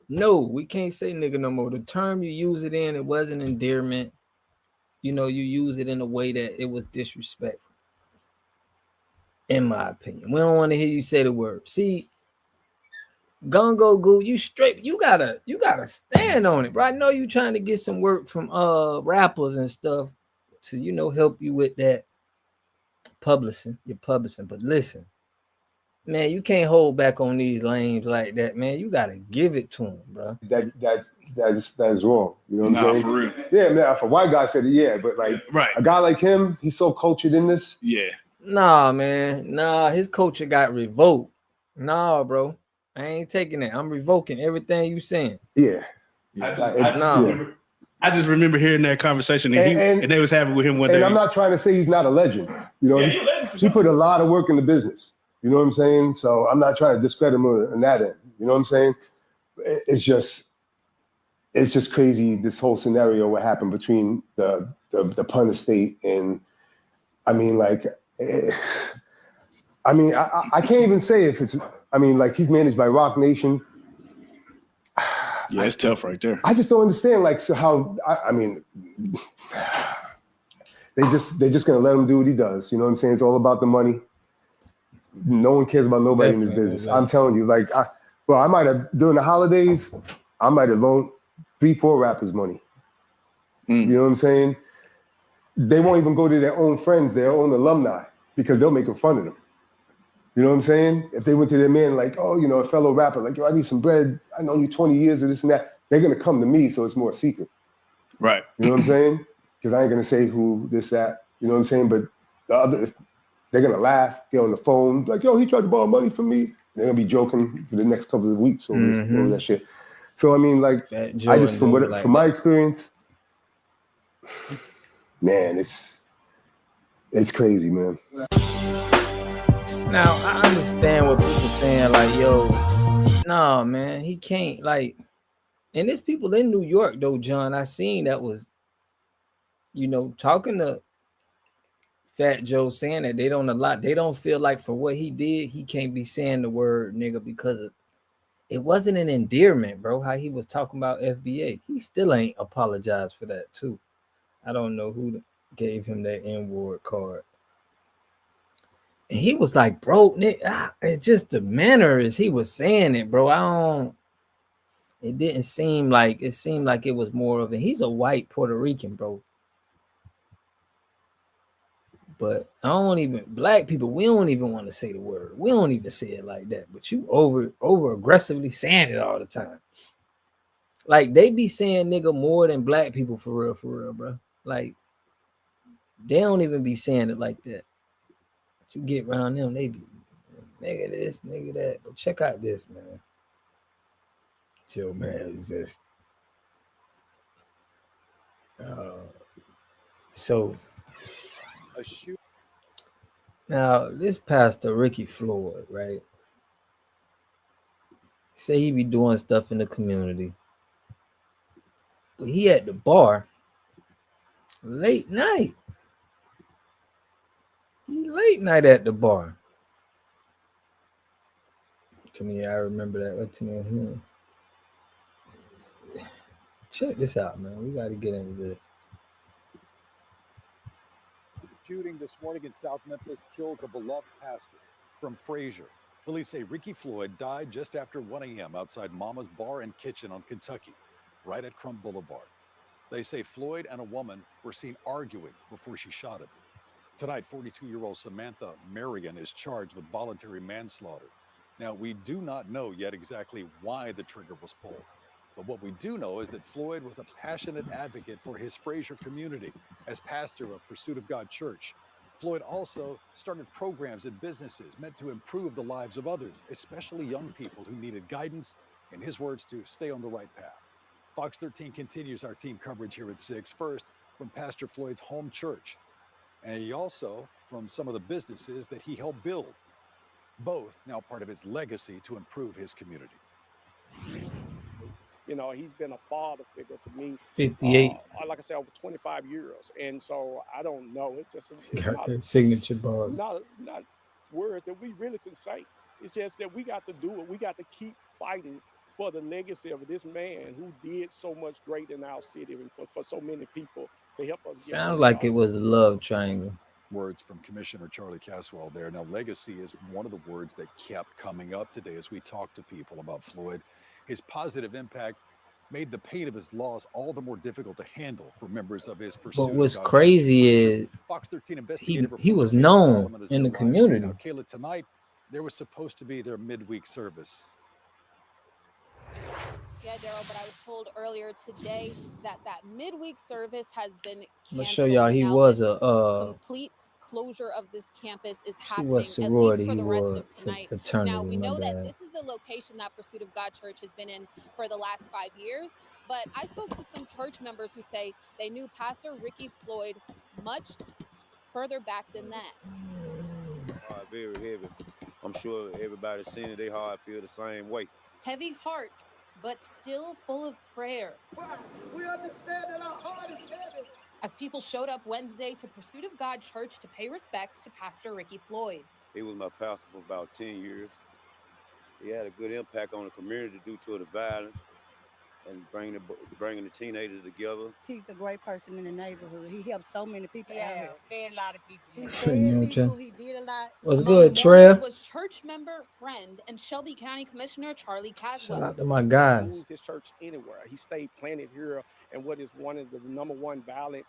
No, we can't say nigga no more. The term you use it in, it wasn't endearment. You use it in a way that it was disrespectful. In my opinion, we don't want to hear you say the word. See, Gongo Goo, you straight. You gotta stand on it, bro. I know you trying to get some work from rappers and stuff to help you with that publishing. You're publishing, but listen, man, you can't hold back on these lanes like that, man. You gotta give it to them, bro. That is wrong. You know what I'm saying? For real. Yeah, man. If a white guy said it, yeah, but like right. a guy like him, he's so cultured in this. Yeah. Nah, man. Nah, his culture got revoked. Nah, bro. I ain't taking that. I'm revoking everything you saying. Yeah. I just remember hearing that conversation and they was having with him one day. And I'm not trying to say he's not a legend. You know, he put a lot of work in the business. You know what I'm saying? So I'm not trying to discredit him on that end. You know what I'm saying? It's just crazy, this whole scenario, what happened between the pun estate and, I mean, like, I can't even say if it's, like he's managed by Rock Nation. Yeah, it's tough right there. I just don't understand, like, so how, they're just gonna let him do what he does. You know what I'm saying? It's all about the money. No one cares about nobody in this business. I'm telling you, like, I might have, during the holidays, I might have loaned 3-4 rappers money. You know what I'm saying? They won't even go to their own friends, their own alumni, because they'll make fun of them. You know what I'm saying? If they went to their man like, oh, a fellow rapper, like, yo, I need some bread. I know you 20 years of this and that. They're going to come to me, so it's more secret. Right. You know what I'm saying? Because I ain't going to say who this, that. You know what I'm saying? But the other, they're going to laugh, get on the phone, like, yo, he tried to borrow money from me. They're going to be joking for the next couple of weeks over that shit. So, like, I just, from my experience, man, it's crazy, man. Now, I understand what people saying, like, yo, no, man, he can't, like, and there's people in New York, though, John, I seen that was, talking to Fat Joe saying that they don't feel like for what he did, he can't be saying the word nigga because it wasn't an endearment, bro, how he was talking about FBA. He still ain't apologized for that, too. I don't know who gave him that N-word card. And he was like, bro, it's just the manner as he was saying it, bro. It didn't seem like, it seemed like it was more of he's a white Puerto Rican, bro. But black people, we don't even want to say the word. We don't even say it like that. But you over aggressively saying it all the time. Like, they be saying nigga more than black people for real, bro. Like, they don't even be saying it like that. To get around them, they be nigga this, nigga that. But check out this, man. Chill, man, exist. So now this pastor Ricky Floyd, right? Say he be doing stuff in the community, but he at the bar late night. He late night at the bar. To me, I remember that. What to me? Check this out, man. We got to get into this. Shooting this morning in South Memphis kills a beloved pastor from Frazier. Police say Ricky Floyd died just after 1 a.m. outside Mama's Bar and Kitchen on Kentucky, right at Crump Boulevard. They say Floyd and a woman were seen arguing before she shot him. Tonight, 42-year-old Samantha Marion is charged with voluntary manslaughter. Now, we do not know yet exactly why the trigger was pulled. But what we do know is that Floyd was a passionate advocate for his Frazier community as pastor of Pursuit of God Church. Floyd also started programs and businesses meant to improve the lives of others, especially young people who needed guidance, in his words, to stay on the right path. Fox 13 continues our team coverage here at 6, first from Pastor Floyd's home church, and he also from some of the businesses that he helped build, both now part of his legacy to improve his community. He's been a father figure to me. 58. Like I said, over 25 years. And so I don't know. It's just got not, signature bar. Not words that we really can say. It's just that we got to do it. We got to keep fighting for the legacy of this man who did so much great in our city and for so many people to help us. Sounds like it was a love triangle. Words from Commissioner Charlie Caswell there. Now, legacy is one of the words that kept coming up today as we talked to people about Floyd. His positive impact made the pain of his loss all the more difficult to handle for members of his pursuit. But what's crazy is Fox 13 investigative he was reporter Kayla known Solomon is in the live. community. Now, Kayla, tonight there was supposed to be their midweek service. Yeah, Daryl, but I was told earlier today that midweek service has been canceled. I'm gonna show y'all he now was this a complete closure of this campus is see happening what at least sorority for he the rest was, of tonight. fraternity. Now we know my that bad. this is the location that Pursuit of God Church has been in for the last 5 years, but I spoke to some church members who say they knew Pastor Ricky Floyd much further back than that. Very heavy. I'm sure everybody's seen it. They hard feel the same way. Heavy hearts, but still full of prayer. We understand that our heart is heavy. As people showed up Wednesday to Pursuit of God Church to pay respects to Pastor Ricky Floyd. He was my pastor for about 10 years. He had a good impact on the community due to the violence and bringing the teenagers together. He's a great person in the neighborhood. He helped so many people out here. Fed a lot of people. He fed people. He did a lot. What's Among good, the Trev? mourners was church member, friend, and Shelby County Commissioner Charlie Caswell. Shout out to my guys. Moved his church anywhere. He stayed planted here in what is one of the #1 violent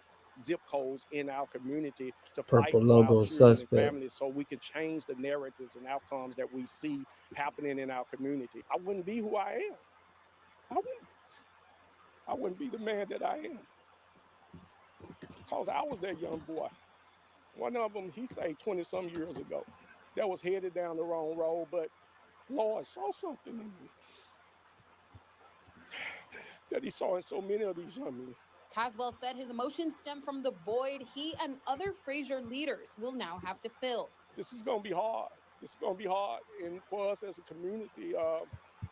zip codes in our community to Purple fight for logo our children and suspect. families, so we can change the narratives and outcomes that we see happening in our community. I wouldn't be who I am. I wouldn't be the man that I am, because I was that young boy. One of them, he said 20-some years ago, that was headed down the wrong road, but Floyd saw something in me that he saw in so many of these young men. Caswell said his emotions stem from the void he and other Fraser leaders will now have to fill. This is going to be hard. This is going to be hard. And for us as a community,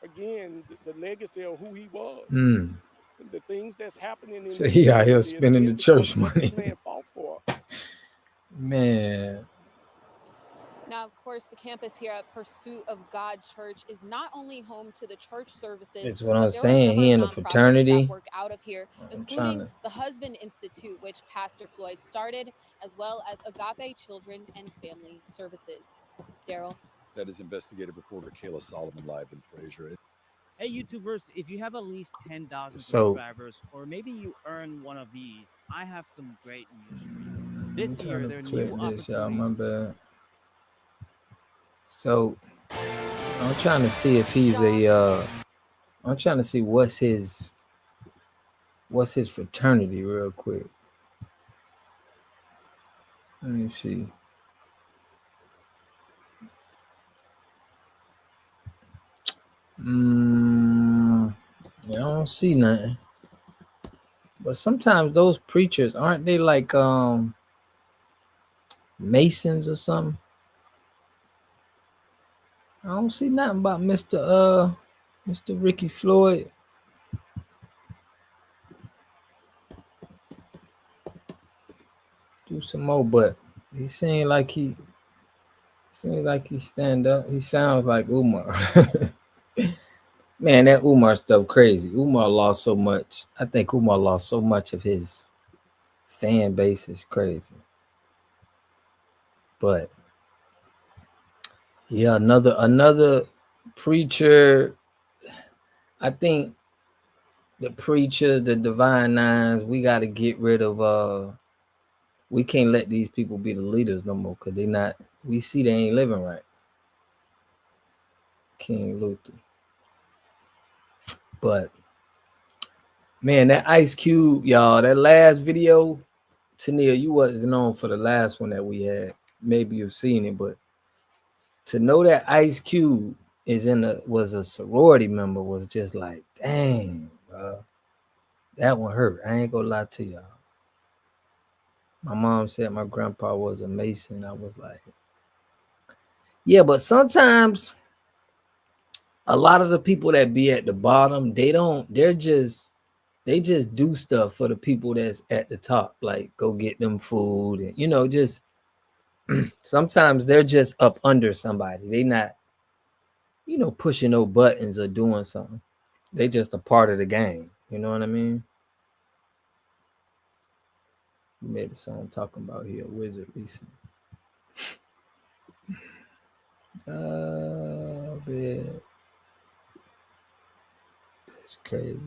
again, the legacy of who he was, the things that's happening in So the he out here community spending the is church what this money. man fought for. Man. Now, of course, the campus here at Pursuit of God Church is not only home to the church services. That's what I'm but there are a saying. number He of in a nonprofits fraternity. that work out of here, I'm including trying to- the Husband Institute, which Pastor Floyd started, as well as Agape Children and Family Services. Daryl. That is investigative reporter Kayla Solomon live in Fraser. Hey, YouTubers, if you have at least 10,000 So- subscribers, or maybe you earn one of these, I have some great news for you. This I'm year, trying there are to new click this, y'all. My opportunities. bad. So I'm trying to see if he's I'm trying to see what's his fraternity real quick. Let me see. I don't see nothing. But sometimes those preachers, aren't they like Masons or something? I don't see nothing about Mr. Ricky Floyd. Do some more, but he seemed like he stand up. He sounds like Umar. Man, that Umar stuff crazy. Umar lost so much. I think Umar lost so much of his fan base. Is crazy. But yeah, another preacher. I think the preacher, the Divine Nines, we got to get rid of. We can't let these people be the leaders no more, because they not. We see they ain't living right. King Luther. But man, that Ice Cube, y'all, that last video, Tania, you wasn't on for the last one that we had. Maybe you've seen it, but to know that Ice Cube was a sorority member was just like, dang, bro. That one hurt. I ain't gonna lie to y'all. My mom said my grandpa was a Mason. I was like, yeah, but sometimes a lot of the people that be at the bottom, they just do stuff for the people that's at the top, like go get them food and just sometimes they're just up under somebody. They not, pushing no buttons or doing something. They just a part of the game. You know what I mean? We made a song talking about he a wizard recently. Oh man, that's crazy.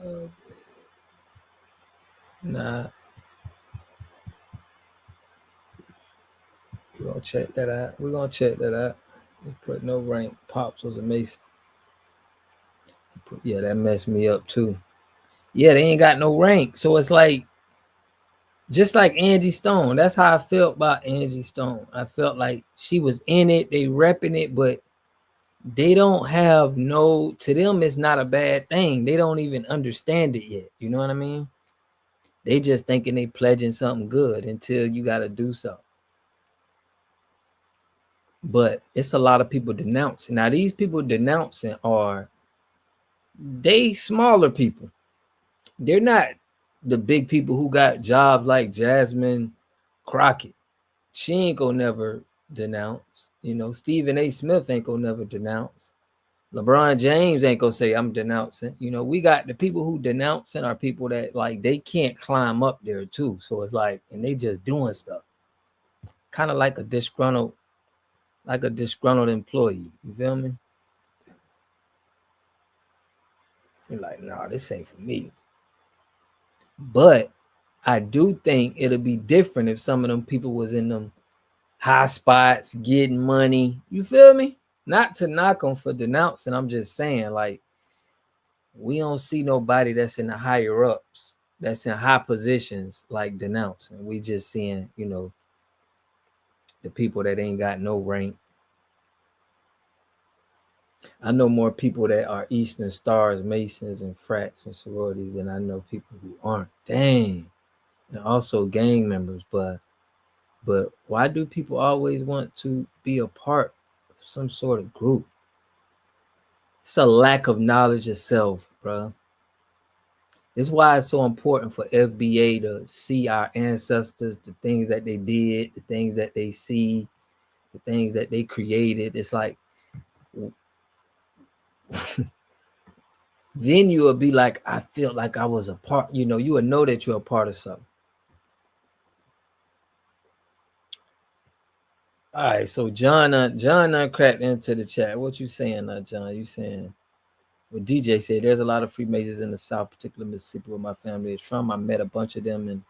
Oh, nah, we're gonna check that out. We're gonna check that out. They put no rank. Pops was a Mason. Yeah, that messed me up too. Yeah, they ain't got no rank. So it's like just like Angie Stone. That's how I felt about Angie Stone. I felt like she was in it, they repping it, but they don't have no, to them it's not a bad thing. They don't even understand it yet. You know what I mean? They just thinking they pledging something good until you got to do something. But it's a lot of people denouncing. Now these people denouncing are they smaller people. They're not the big people who got jobs like Jasmine Crockett. She ain't gonna never denounce. You know, Stephen A. Smith ain't gonna never denounce. LeBron James ain't gonna say I'm denouncing. You know, we got the people who denouncing are people that like they can't climb up there too. So it's like, and they just doing stuff. Kind of like a disgruntled employee. You feel me? You're like, nah, this ain't for me. But I do think it'll be different if some of them people was in them high spots, getting money. You feel me? Not to knock them for denouncing. I'm just saying, like, we don't see nobody that's in the higher ups, that's in high positions, like denouncing. We just seeing, you know, the people that ain't got no rank. I know more people that are Eastern Stars, Masons, and frats and sororities than I know people who aren't. Dang. And also gang members, but why do people always want to be a part of some sort of group? It's a lack of knowledge of self, bro. It's why it's so important for FBA to see our ancestors, the things that they did, the things that they see, the things that they created. It's like, then you will be like, I feel like I was a part, you know, you will know that you're a part of something. All right, so John cracked into the chat. What you saying, John? You saying, well, DJ said there's a lot of Freemasons in the South, particularly Mississippi, where my family is from. I met a bunch of them. And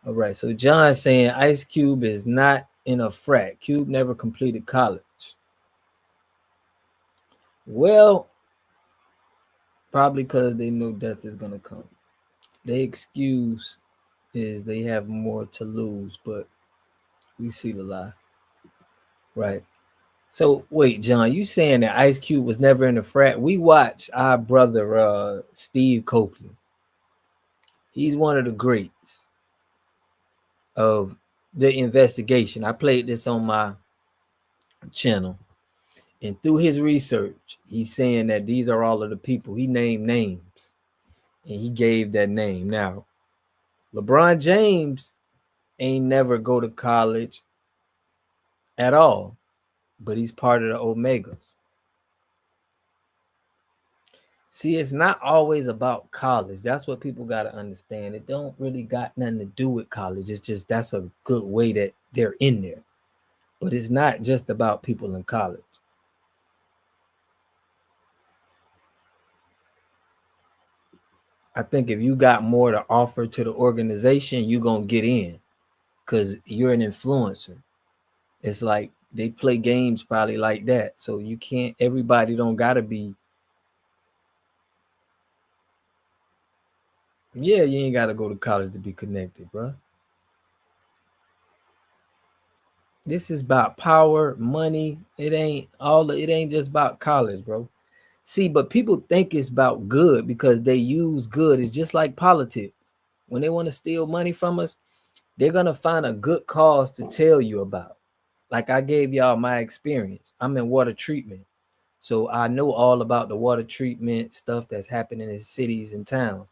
all right, so John saying Ice Cube is not in a frat. Cube never completed college. Well, probably because they know death is gonna come. The excuse is they have more to lose, but we see the lie. Right. So wait, John, you saying that Ice Cube was never in a frat? We watched our brother Steve Copeland. He's one of the greats of the investigation. I played this on my channel. And through his research, he's saying that these are all of the people. He named names. And he gave that name. Now, LeBron James ain't never go to college at all, but he's part of the Omegas. See, it's not always about college. That's what people got to understand. It don't really got nothing to do with college. It's just that's a good way that they're in there. But it's not just about people in college. I think if you got more to offer to the organization, you're going to get in because you're an influencer. It's like they play games probably like that. So you can't, everybody don't got to be. Yeah, you ain't got to go to college to be connected, bro. This is about power, money. It ain't just about college, bro. See, but people think it's about good because they use good. It's just like politics. When they want to steal money from us, they're going to find a good cause to tell you about. Like I gave y'all my experience. I'm in water treatment. So I know all about the water treatment stuff that's happening in cities and towns.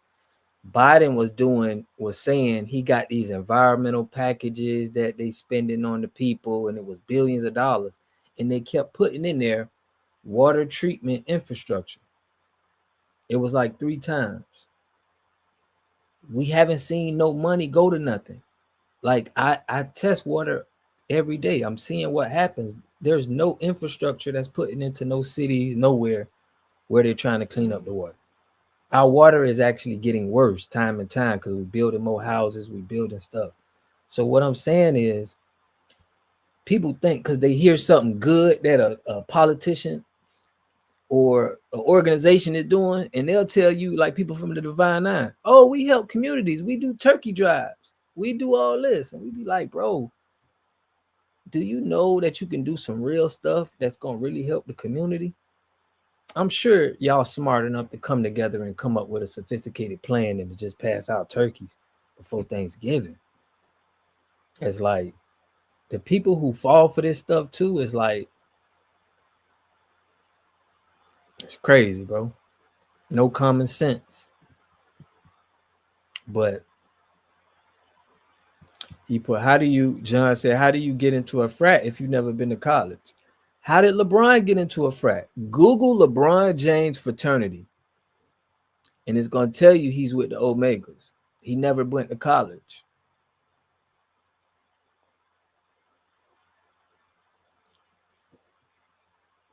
Biden was saying he got these environmental packages that they spending on the people, and it was billions of dollars. And they kept putting in there water treatment infrastructure. It was like 3 times. We haven't seen no money go to nothing. Like I test water every day. I'm seeing what happens. There's no infrastructure that's putting into no cities, nowhere where they're trying to clean up the water. Our water is actually getting worse time and time because we're building more houses, we're building stuff. So what I'm saying is people think because they hear something good that a politician or an organization is doing, and they'll tell you, like people from the Divine Nine, oh, we help communities, we do turkey drives, we do all this. And we be like, bro, do you know that you can do some real stuff that's gonna really help the community? I'm sure y'all smart enough to come together and come up with a sophisticated plan and to just pass out turkeys before Thanksgiving. It's like the people who fall for this stuff too is like, it's crazy, bro. No common sense. But he put, John said, how do you get into a frat if you've never been to college? How did LeBron get into a frat? Google LeBron James fraternity. And it's going to tell you he's with the Omegas. He never went to college.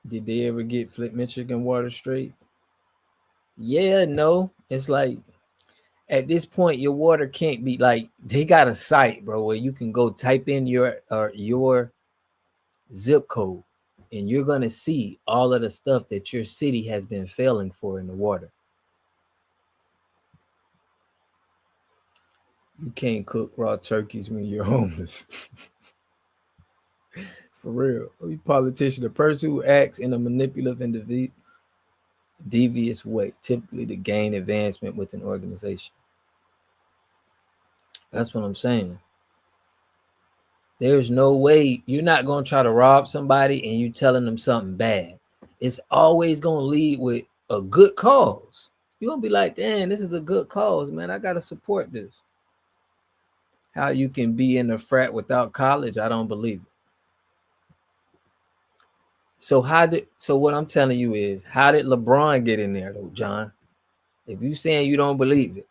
Did they ever get Flint, Michigan water straight? Yeah, no. It's like at this point, your water can't be like, they got a site, bro, where you can go type in your zip code and you're going to see all of the stuff that your city has been failing for in the water. You can't cook raw turkeys when you're homeless. For real. A politician, a person who acts in a manipulative and devious way, typically to gain advancement with an organization. That's what I'm saying. There's no way you're not going to try to rob somebody and you telling them something bad. It's always going to lead with a good cause. You're going to be like, damn, this is a good cause, man. I got to support this. How you can be in a frat without college, I don't believe it. So what I'm telling you is, how did LeBron get in there though, John? If you saying you don't believe it,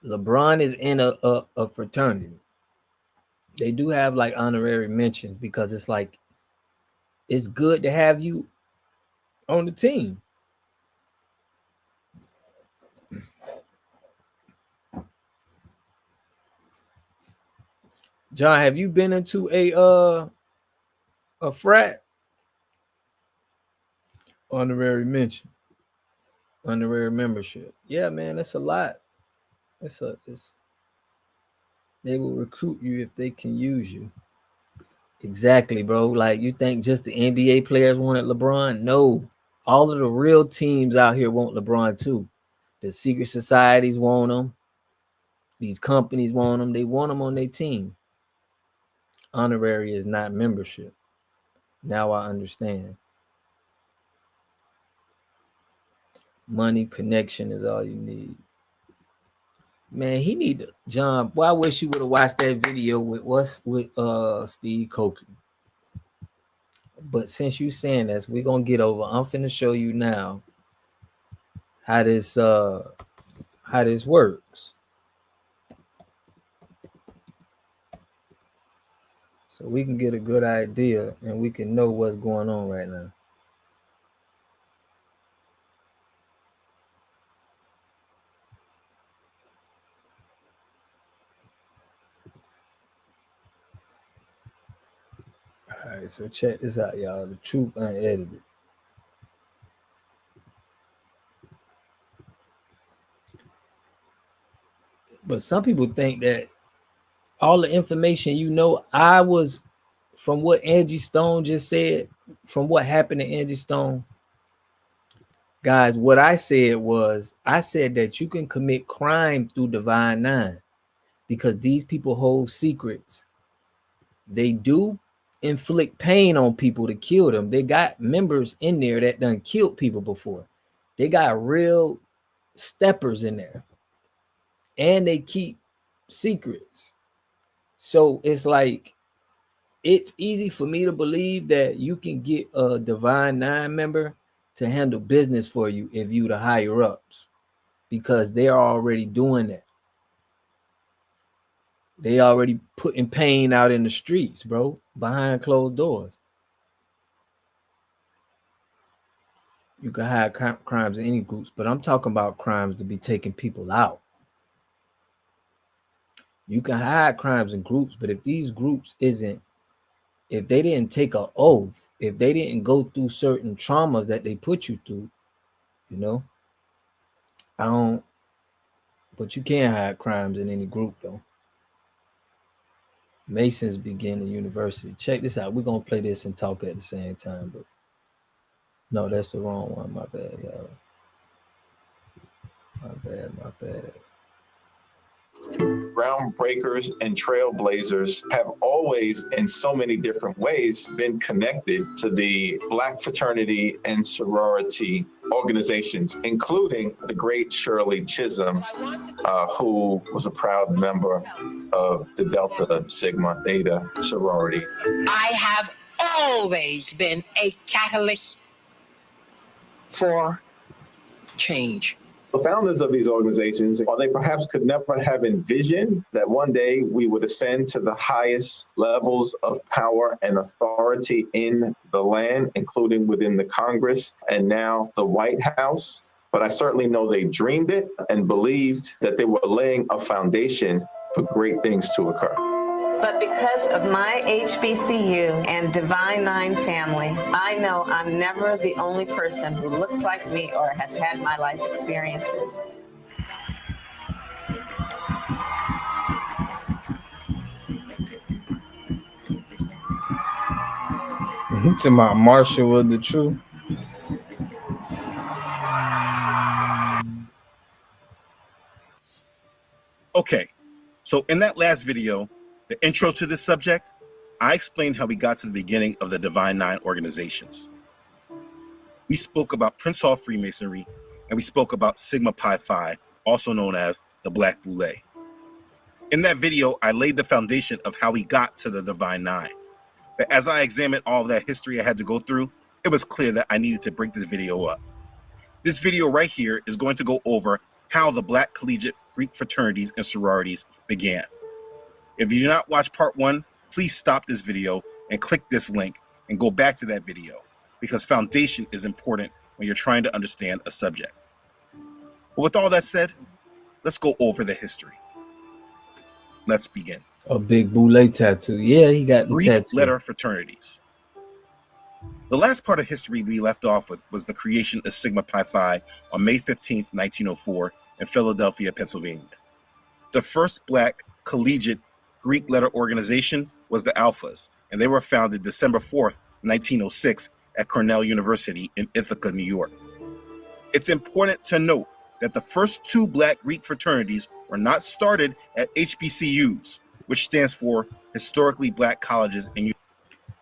LeBron is in a fraternity. They do have like honorary mentions because it's like, it's good to have you on the team. John, have you been into a frat? Honorary mention, honorary membership. Yeah, man, that's a lot. They will recruit you if they can use you. Exactly, bro. Like, you think just the NBA players wanted LeBron? No, all of the real teams out here want LeBron too. The secret societies want him. These companies want him. They want him on their team. Honorary is not membership. Now I understand. Money, connection is all you need. Man, he need to, John. Boy, I wish you would have watched that video with Steve Coker. But since you saying this, we're gonna get over. I'm finna show you now how this works. So we can get a good idea and we can know what's going on right now. All right, so check this out, y'all. The truth unedited. But some people think that all the information, I was, from what Angie Stone just said, from what happened to Angie Stone, guys, what I said that you can commit crime through Divine Nine because these people hold secrets. They do inflict pain on people to kill them. They got members in there that done killed people before. They got real steppers in there. And they keep secrets. So it's like, it's easy for me to believe that you can get a Divine Nine member to handle business for you if you the higher ups, because they're already doing that. They already putting pain out in the streets, bro, behind closed doors. You can hide crimes in any groups, but I'm talking about crimes to be taking people out. You can hide crimes in groups, but if these groups if they didn't take an oath, if they didn't go through certain traumas that they put you through, you know, but you can't hide crimes in any group though. Masons begin a university. Check this out. We're going to play this and talk at the same time, but no, that's the wrong one. My bad, y'all. My bad. Groundbreakers and trailblazers have always, in so many different ways, been connected to the Black fraternity and sorority organizations, including the great Shirley Chisholm, who was a proud member of the Delta Sigma Theta sorority. I have always been a catalyst for change. The founders of these organizations, while they perhaps could never have envisioned that one day we would ascend to the highest levels of power and authority in the land, including within the Congress and now the White House, but I certainly know they dreamed it and believed that they were laying a foundation for great things to occur. But because of my HBCU and Divine Nine family, I know I'm never the only person who looks like me or has had my life experiences. To my Marshall of the truth. Okay, so in that last video, the intro to this subject, I explained how we got to the beginning of the Divine Nine organizations. We spoke about Prince Hall Freemasonry, and we spoke about Sigma Pi Phi, also known as the Black Boule. In that video, I laid the foundation of how we got to the Divine Nine. But as I examined all of that history I had to go through, it was clear that I needed to break this video up. This video right here is going to go over how the Black collegiate Greek fraternities and sororities began. If you did not watch part 1, please stop this video and click this link and go back to that video, because foundation is important when you're trying to understand a subject. But with all that said, let's go over the history. Let's begin. A big boule tattoo. Yeah, he got the Greek tattoo. letter fraternities. The last part of history we left off with was the creation of Sigma Pi Phi on May 15th, 1904 in Philadelphia, Pennsylvania. The first Black collegiate Greek letter organization was the Alphas, and they were founded December 4th, 1906 at Cornell University in Ithaca, New York. It's important to note that the first 2 Black Greek fraternities were not started at HBCUs, which stands for Historically Black Colleges and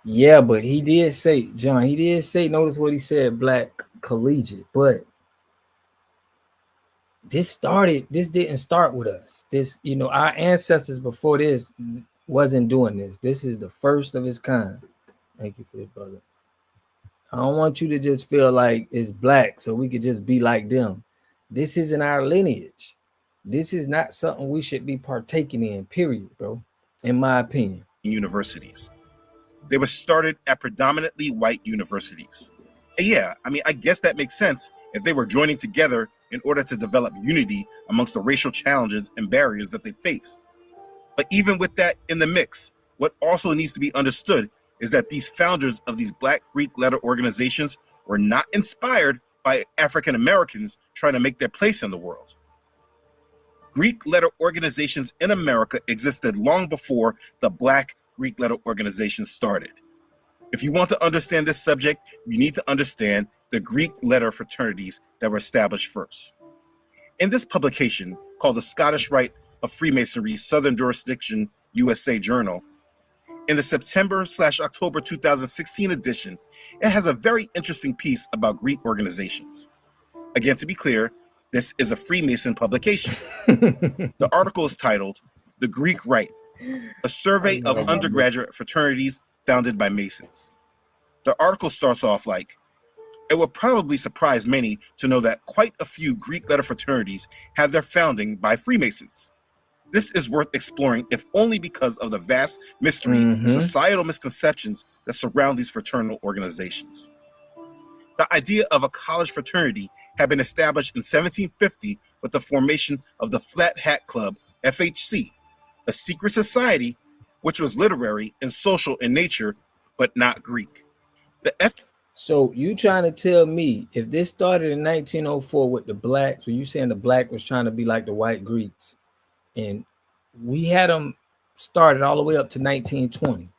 Yeah, but he did say, John, notice what he said, Black collegiate, but this didn't start with us. Our ancestors before this wasn't doing this. This is the first of its kind. Thank you for it, brother. I don't want you to just feel like it's Black so we could just be like them. This isn't our lineage. This is not something we should be partaking in, period, bro, in my opinion. Universities. They were started at predominantly white universities. And yeah, I guess that makes sense if they were joining together in order to develop unity amongst the racial challenges and barriers that they faced. But even with that in the mix, what also needs to be understood is that these founders of these Black Greek letter organizations were not inspired by African Americans trying to make their place in the world. Greek letter organizations in America existed long before the Black Greek letter organizations started. If you want to understand this subject, you need to understand the Greek letter fraternities that were established first. In this publication, called the Scottish Rite of Freemasonry Southern Jurisdiction USA Journal, in the September/October 2016 edition, it has a very interesting piece about Greek organizations. Again, to be clear, this is a Freemason publication. The article is titled, "The Greek Rite, a survey of undergraduate fraternities founded by Masons." The article starts off like, It would probably surprise many to know that quite a few Greek letter fraternities had their founding by Freemasons. This is worth exploring, if only because of the vast mystery and societal misconceptions that surround these fraternal organizations. The idea of a college fraternity had been established in 1750 with the formation of the Flat Hat Club, FHC, a secret society which was literary and social in nature, but not Greek. So you trying to tell me if this started in 1904 with the blacks, so you saying the black was trying to be like the white Greeks, and we had them started all the way up to 1920.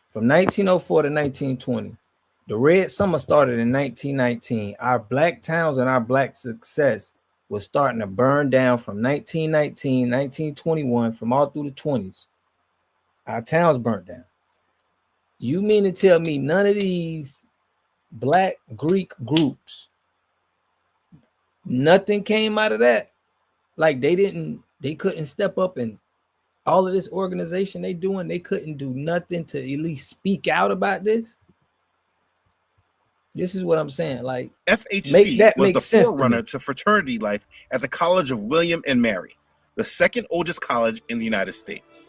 From 1904 to 1920, the Red Summer started in 1919. Our black towns and our black success was starting to burn down from 1919, 1921, from all through the 20s. Our towns burnt down. You mean to tell me none of these black Greek groups, nothing came out of that? Like they couldn't step up, and all of this organization they doing, they couldn't do nothing to at least speak out about this? This is what I'm saying. Like, FHC was the forerunner to fraternity life at the College of William and Mary, the second oldest college in the United States.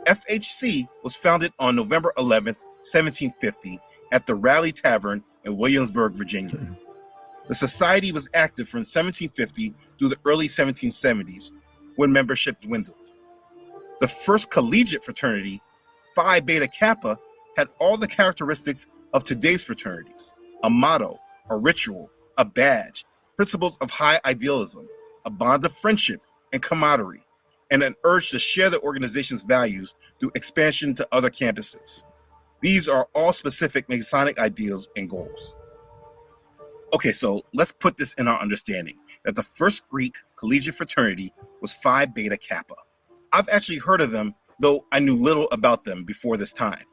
FHC was founded on November 11th, 1750 at the Raleigh Tavern in Williamsburg, Virginia. The society was active from 1750 through the early 1770s, when membership dwindled. The first collegiate fraternity, Phi Beta Kappa, had all the characteristics of today's fraternities: a motto, a ritual, a badge, principles of high idealism, a bond of friendship and camaraderie, and an urge to share the organization's values through expansion to other campuses. These are all specific Masonic ideals and goals. Okay, so let's put this in our understanding that the first Greek collegiate fraternity was Phi Beta Kappa. I've actually heard of them, though I knew little about them before this time.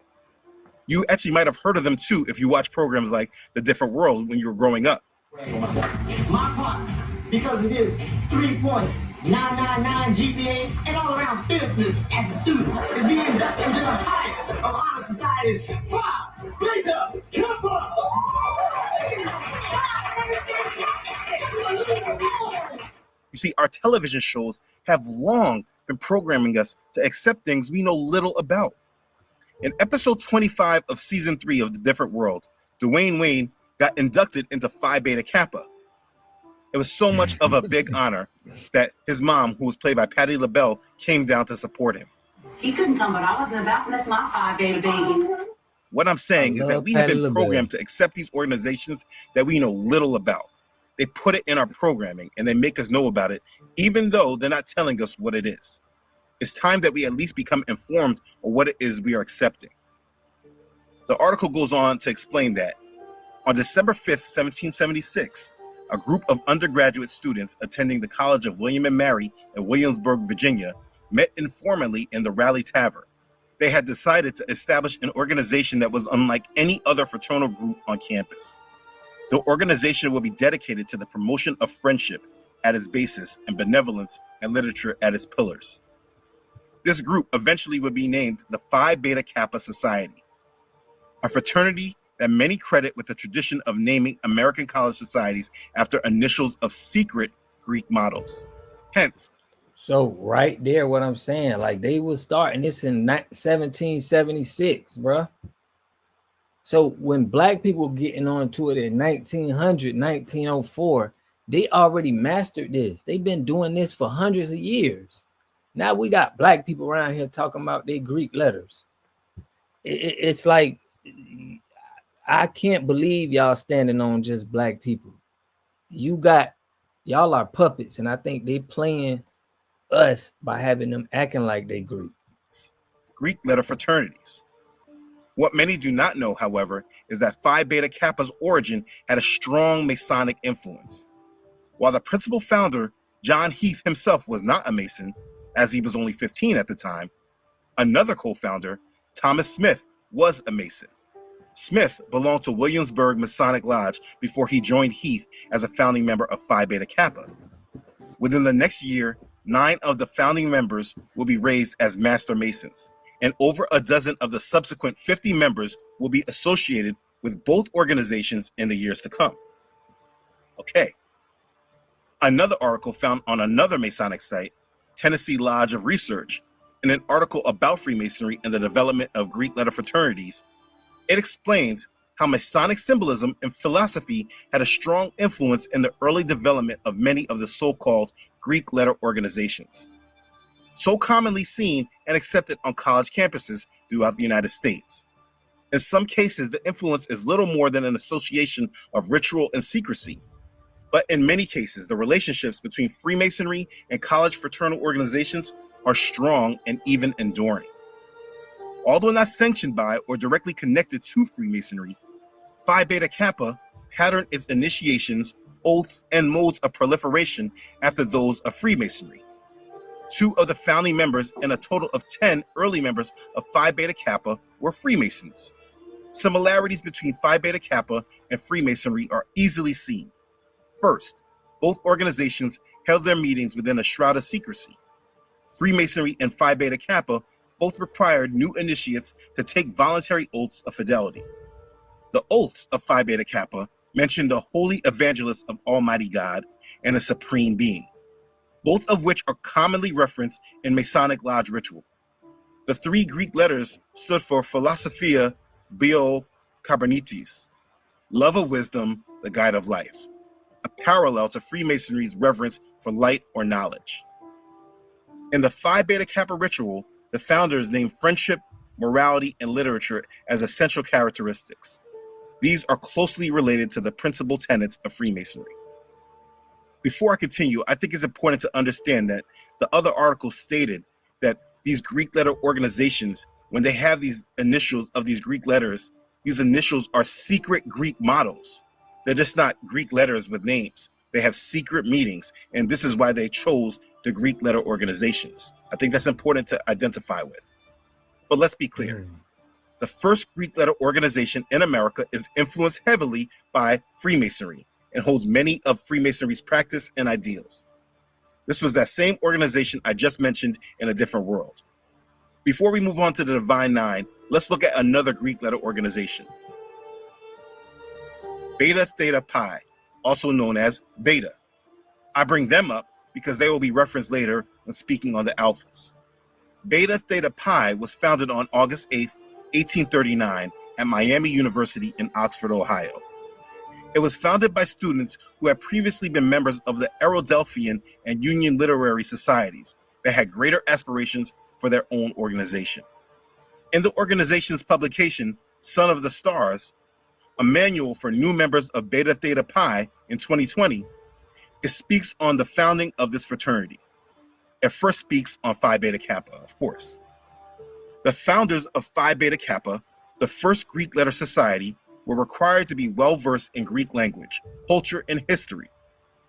You actually might have heard of them too if you watch programs like The Different World when you were growing up. My part, because of his 3.999 GPA and all around business as a student, is being inducted into the highest of honor societies. Phi Beta Kappa! You see, our television shows have long been programming us to accept things we know little about. In episode 25 of season 3 of The Different World, Dwayne Wayne got inducted into Phi Beta Kappa. It was so much of a big honor that his mom, who was played by Patti LaBelle, came down to support him. He couldn't come, but I wasn't about to miss my Phi Beta baby. What I'm saying is that we have been programmed to accept these organizations that we know little about. They put it in our programming and they make us know about it, even though they're not telling us what it is. It's time that we at least become informed of what it is we are accepting. The article goes on to explain that on December 5th, 1776, a group of undergraduate students attending the College of William and Mary in Williamsburg, Virginia, met informally in the Raleigh Tavern. They had decided to establish an organization that was unlike any other fraternal group on campus. The organization will be dedicated to the promotion of friendship at its basis and benevolence and literature at its pillars. This group eventually would be named the Phi Beta Kappa Society, a fraternity that many credit with the tradition of naming American college societies after initials of secret Greek mottos. Hence, so right there, what I'm saying, like they was starting this in 1776, bruh. So when black people were getting onto it in 1900, 1904, they already mastered this. They've been doing this for hundreds of years. Now we got black people around here talking about their Greek letters. It's like, I can't believe y'all standing on just black people. Y'all are puppets, and I think they playing us by having them acting like they Greek. Greek letter fraternities. What many do not know, however, is that Phi Beta Kappa's origin had a strong Masonic influence. While the principal founder, John Heath himself, was not a Mason, as he was only 15 at the time, another co-founder, Thomas Smith, was a Mason. Smith belonged to Williamsburg Masonic Lodge before he joined Heath as a founding member of Phi Beta Kappa. Within the next year, 9 of the founding members will be raised as Master Masons, and over a dozen of the subsequent 50 members will be associated with both organizations in the years to come. Okay. Another article found on another Masonic site, Tennessee Lodge of Research, in an article about Freemasonry and the development of Greek letter fraternities, it explains how Masonic symbolism and philosophy had a strong influence in the early development of many of the so-called Greek letter organizations, so commonly seen and accepted on college campuses throughout the United States. In some cases, the influence is little more than an association of ritual and secrecy. But in many cases, the relationships between Freemasonry and college fraternal organizations are strong and even enduring. Although not sanctioned by or directly connected to Freemasonry, Phi Beta Kappa patterned its initiations, oaths, and modes of proliferation after those of Freemasonry. 2 of the founding members and a total of 10 early members of Phi Beta Kappa were Freemasons. Similarities between Phi Beta Kappa and Freemasonry are easily seen. First, both organizations held their meetings within a shroud of secrecy. Freemasonry and Phi Beta Kappa both required new initiates to take voluntary oaths of fidelity. The oaths of Phi Beta Kappa mention the holy evangelist of Almighty God and a supreme being, both of which are commonly referenced in Masonic Lodge ritual. The 3 Greek letters stood for Philosophia Bio Kybernetes, love of wisdom, the guide of life, a parallel to Freemasonry's reverence for light or knowledge. In the Phi Beta Kappa ritual, the founders named friendship, morality, and literature as essential characteristics. These are closely related to the principal tenets of Freemasonry. Before I continue, I think it's important to understand that the other article stated that these Greek letter organizations, when they have these initials of these Greek letters, these initials are secret Greek mottos. They're just not Greek letters with names. They have secret meetings, and this is why they chose the Greek letter organizations. I think that's important to identify with. But let's be clear. The first Greek letter organization in America is influenced heavily by Freemasonry and holds many of Freemasonry's practice and ideals. This was that same organization I just mentioned in a different world. Before we move on to the Divine Nine, let's look at another Greek letter organization. Beta Theta Pi, also known as Beta. I bring them up because they will be referenced later when speaking on the Alphas. Beta Theta Pi was founded on August 8th, 1839 at Miami University in Oxford, Ohio. It was founded by students who had previously been members of the Aristotelian and Union literary societies that had greater aspirations for their own organization. In the organization's publication, Son of the Stars, a manual for new members of Beta Theta Pi in 2020, it speaks on the founding of this fraternity. It first speaks on Phi Beta Kappa, of course. The founders of Phi Beta Kappa, the first Greek letter society, were required to be well-versed in Greek language, culture, and history.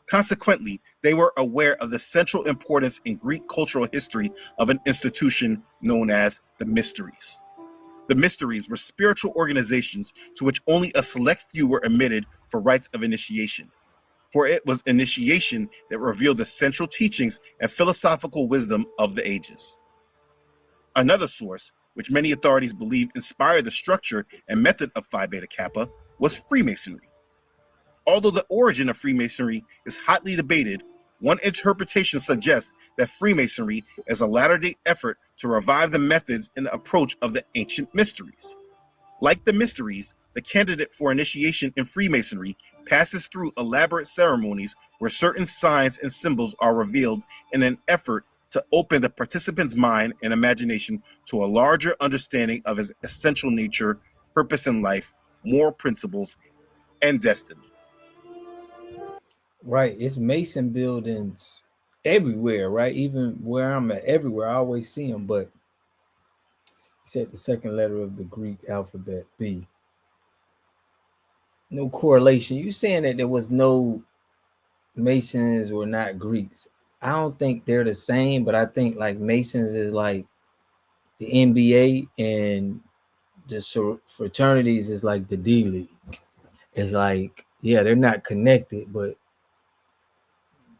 Consequently, they were aware of the central importance in Greek cultural history of an institution known as the Mysteries. The Mysteries were spiritual organizations to which only a select few were admitted for rites of initiation, for it was initiation that revealed the central teachings and philosophical wisdom of the ages. Another source, which many authorities believe inspired the structure and method of Phi Beta Kappa, was Freemasonry. Although the origin of Freemasonry is hotly debated, one interpretation suggests that Freemasonry is a latter-day effort to revive the methods and approach of the ancient mysteries. Like the mysteries, the candidate for initiation in Freemasonry passes through elaborate ceremonies where certain signs and symbols are revealed in an effort to open the participant's mind and imagination to a larger understanding of his essential nature, purpose in life, moral principles, and destiny. Right. It's Mason buildings everywhere, right? Even where I'm at, everywhere. I always see them, but said the second letter of the Greek alphabet, B. No correlation. You saying that there was no Masons were not Greeks. I don't think they're the same, but I think like Masons is like the NBA and the fraternities is like the D League. It's like, yeah, they're not connected, but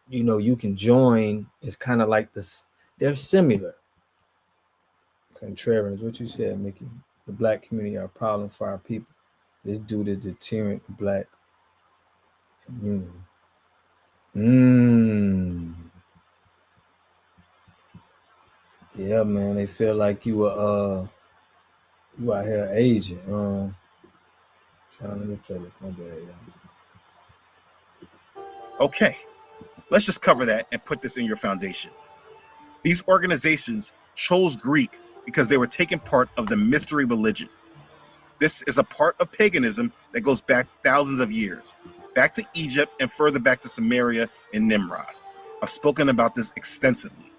you know, you can join. It's kind of like this. They're similar. Contrarians, what you said, Mickey. The black community are a problem for our people. This dude is deterrent black community. Yeah, man. They feel like you out here agent. Let me play this. My bad, Okay, let's just cover that and put this in your foundation. These organizations chose Greek because they were taking part of the mystery religion. This is a part of paganism that goes back thousands of years, back to Egypt and further back to Samaria and Nimrod. I've spoken about this extensively.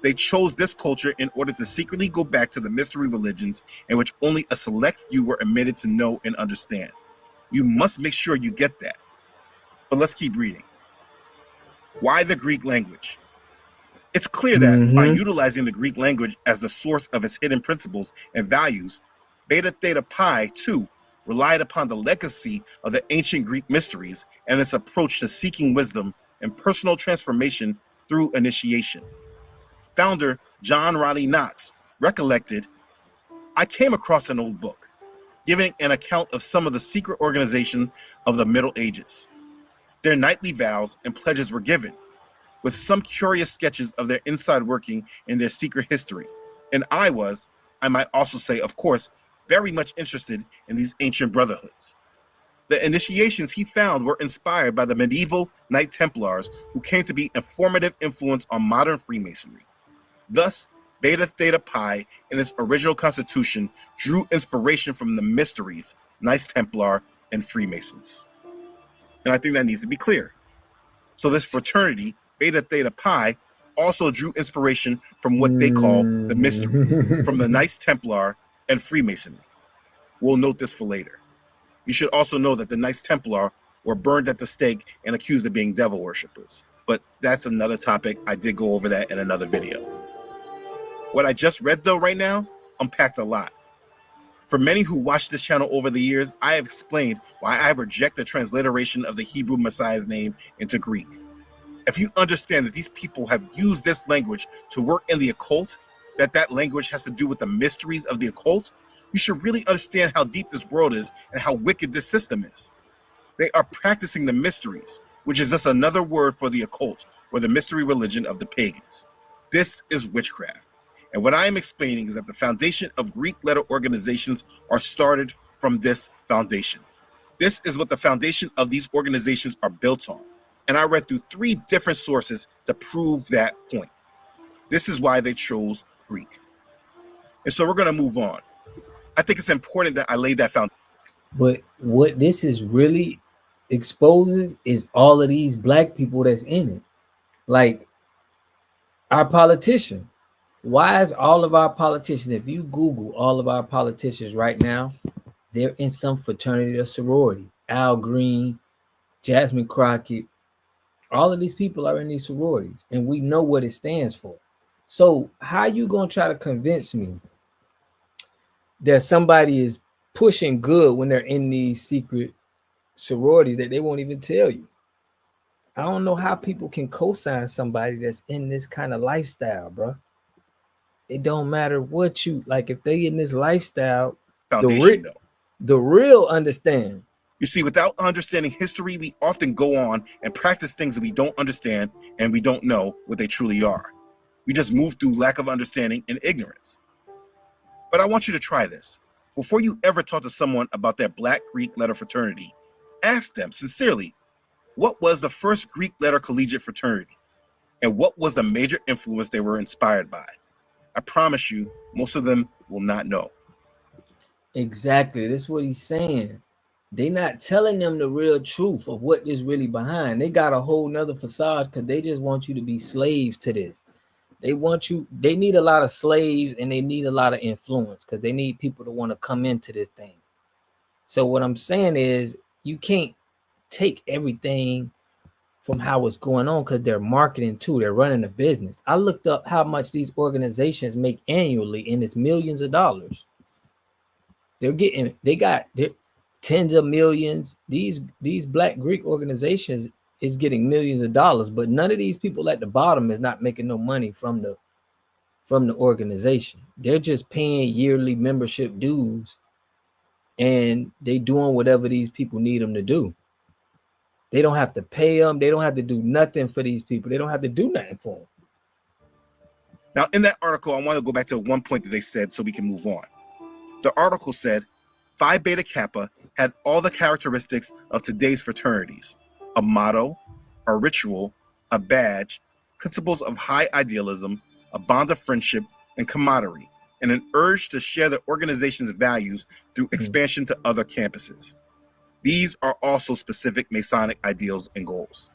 They chose this culture in order to secretly go back to the mystery religions in which only a select few were admitted to know and understand. You must make sure you get that. But let's keep reading. Why the Greek language? It's clear that by utilizing the Greek language as the source of its hidden principles and values, Beta Theta Pi, too, relied upon the legacy of the ancient Greek mysteries and its approach to seeking wisdom and personal transformation through initiation. Founder John Rodney Knox recollected, I came across an old book giving an account of some of the secret organizations of the Middle Ages. Their nightly vows and pledges were given, with some curious sketches of their inside working and their secret history. And I might also say, of course, very much interested in these ancient brotherhoods. The initiations he found were inspired by the medieval Knight Templars who came to be a formative influence on modern Freemasonry. Thus, Beta Theta Pi in its original constitution drew inspiration from the mysteries, Knights Templar, and Freemasons. And I think that needs to be clear. So this fraternity, Beta Theta Pi, also drew inspiration from what they call the mysteries, from the Knights Templar and Freemasonry. We'll note this for later. You should also know that the Knights Templar were burned at the stake and accused of being devil worshippers. But that's another topic. I did go over that in another video. What I just read, though, right now, unpacked a lot. For many who watched this channel over the years, I have explained why I reject the transliteration of the Hebrew Messiah's name into Greek. If you understand that these people have used this language to work in the occult, that language has to do with the mysteries of the occult, you should really understand how deep this world is and how wicked this system is. They are practicing the mysteries, which is just another word for the occult or the mystery religion of the pagans. This is witchcraft. And what I am explaining is that the foundation of Greek letter organizations are started from this foundation. This is what the foundation of these organizations are built on. And I read through 3 different sources to prove that point. This is why they chose Greek. And so we're going to move on. I think it's important that I lay that foundation. But what this is really exposes is all of these black people that's in it. Like our politician. Why is all of our politicians, if you Google all of our politicians right now, they're in some fraternity or sorority. Al Green, Jasmine Crockett, all of these people are in these sororities, and we know what it stands for. So how you gonna try to convince me that somebody is pushing good when they're in these secret sororities that they won't even tell you? I don't know how people can co-sign somebody that's in this kind of lifestyle, bro. It don't matter what you like. If they in this lifestyle, Foundation, the real understand. You see, without understanding history, we often go on and practice things that we don't understand and we don't know what they truly are. We just move through lack of understanding and ignorance. But I want you to try this. Before you ever talk to someone about their Black Greek letter fraternity, ask them sincerely, what was the first Greek letter collegiate fraternity? And what was the major influence they were inspired by? I promise you, most of them will not know. Exactly. That's what he's saying. They're not telling them the real truth of what is really behind. They got a whole nother facade because they just want you to be slaves to this. They want you, they need a lot of slaves and they need a lot of influence because they need people to want to come into this thing. So what I'm saying is you can't take everything from how it's going on because they're marketing too. They're running a business. I looked up how much these organizations make annually, and it's millions of dollars. They got tens of millions. These Black Greek organizations is getting millions of dollars, but none of these people at the bottom is not making no money from the organization. They're just paying yearly membership dues and they doing whatever these people need them to do. They don't have to pay them. They don't have to do nothing for these people. They don't have to do nothing for them. Now, in that article, I want to go back to one point that they said so we can move on. The article said Phi Beta Kappa had all the characteristics of today's fraternities: a motto, a ritual, a badge, principles of high idealism, a bond of friendship and camaraderie, and an urge to share the organization's values through expansion to other campuses. These are also specific Masonic ideals and goals.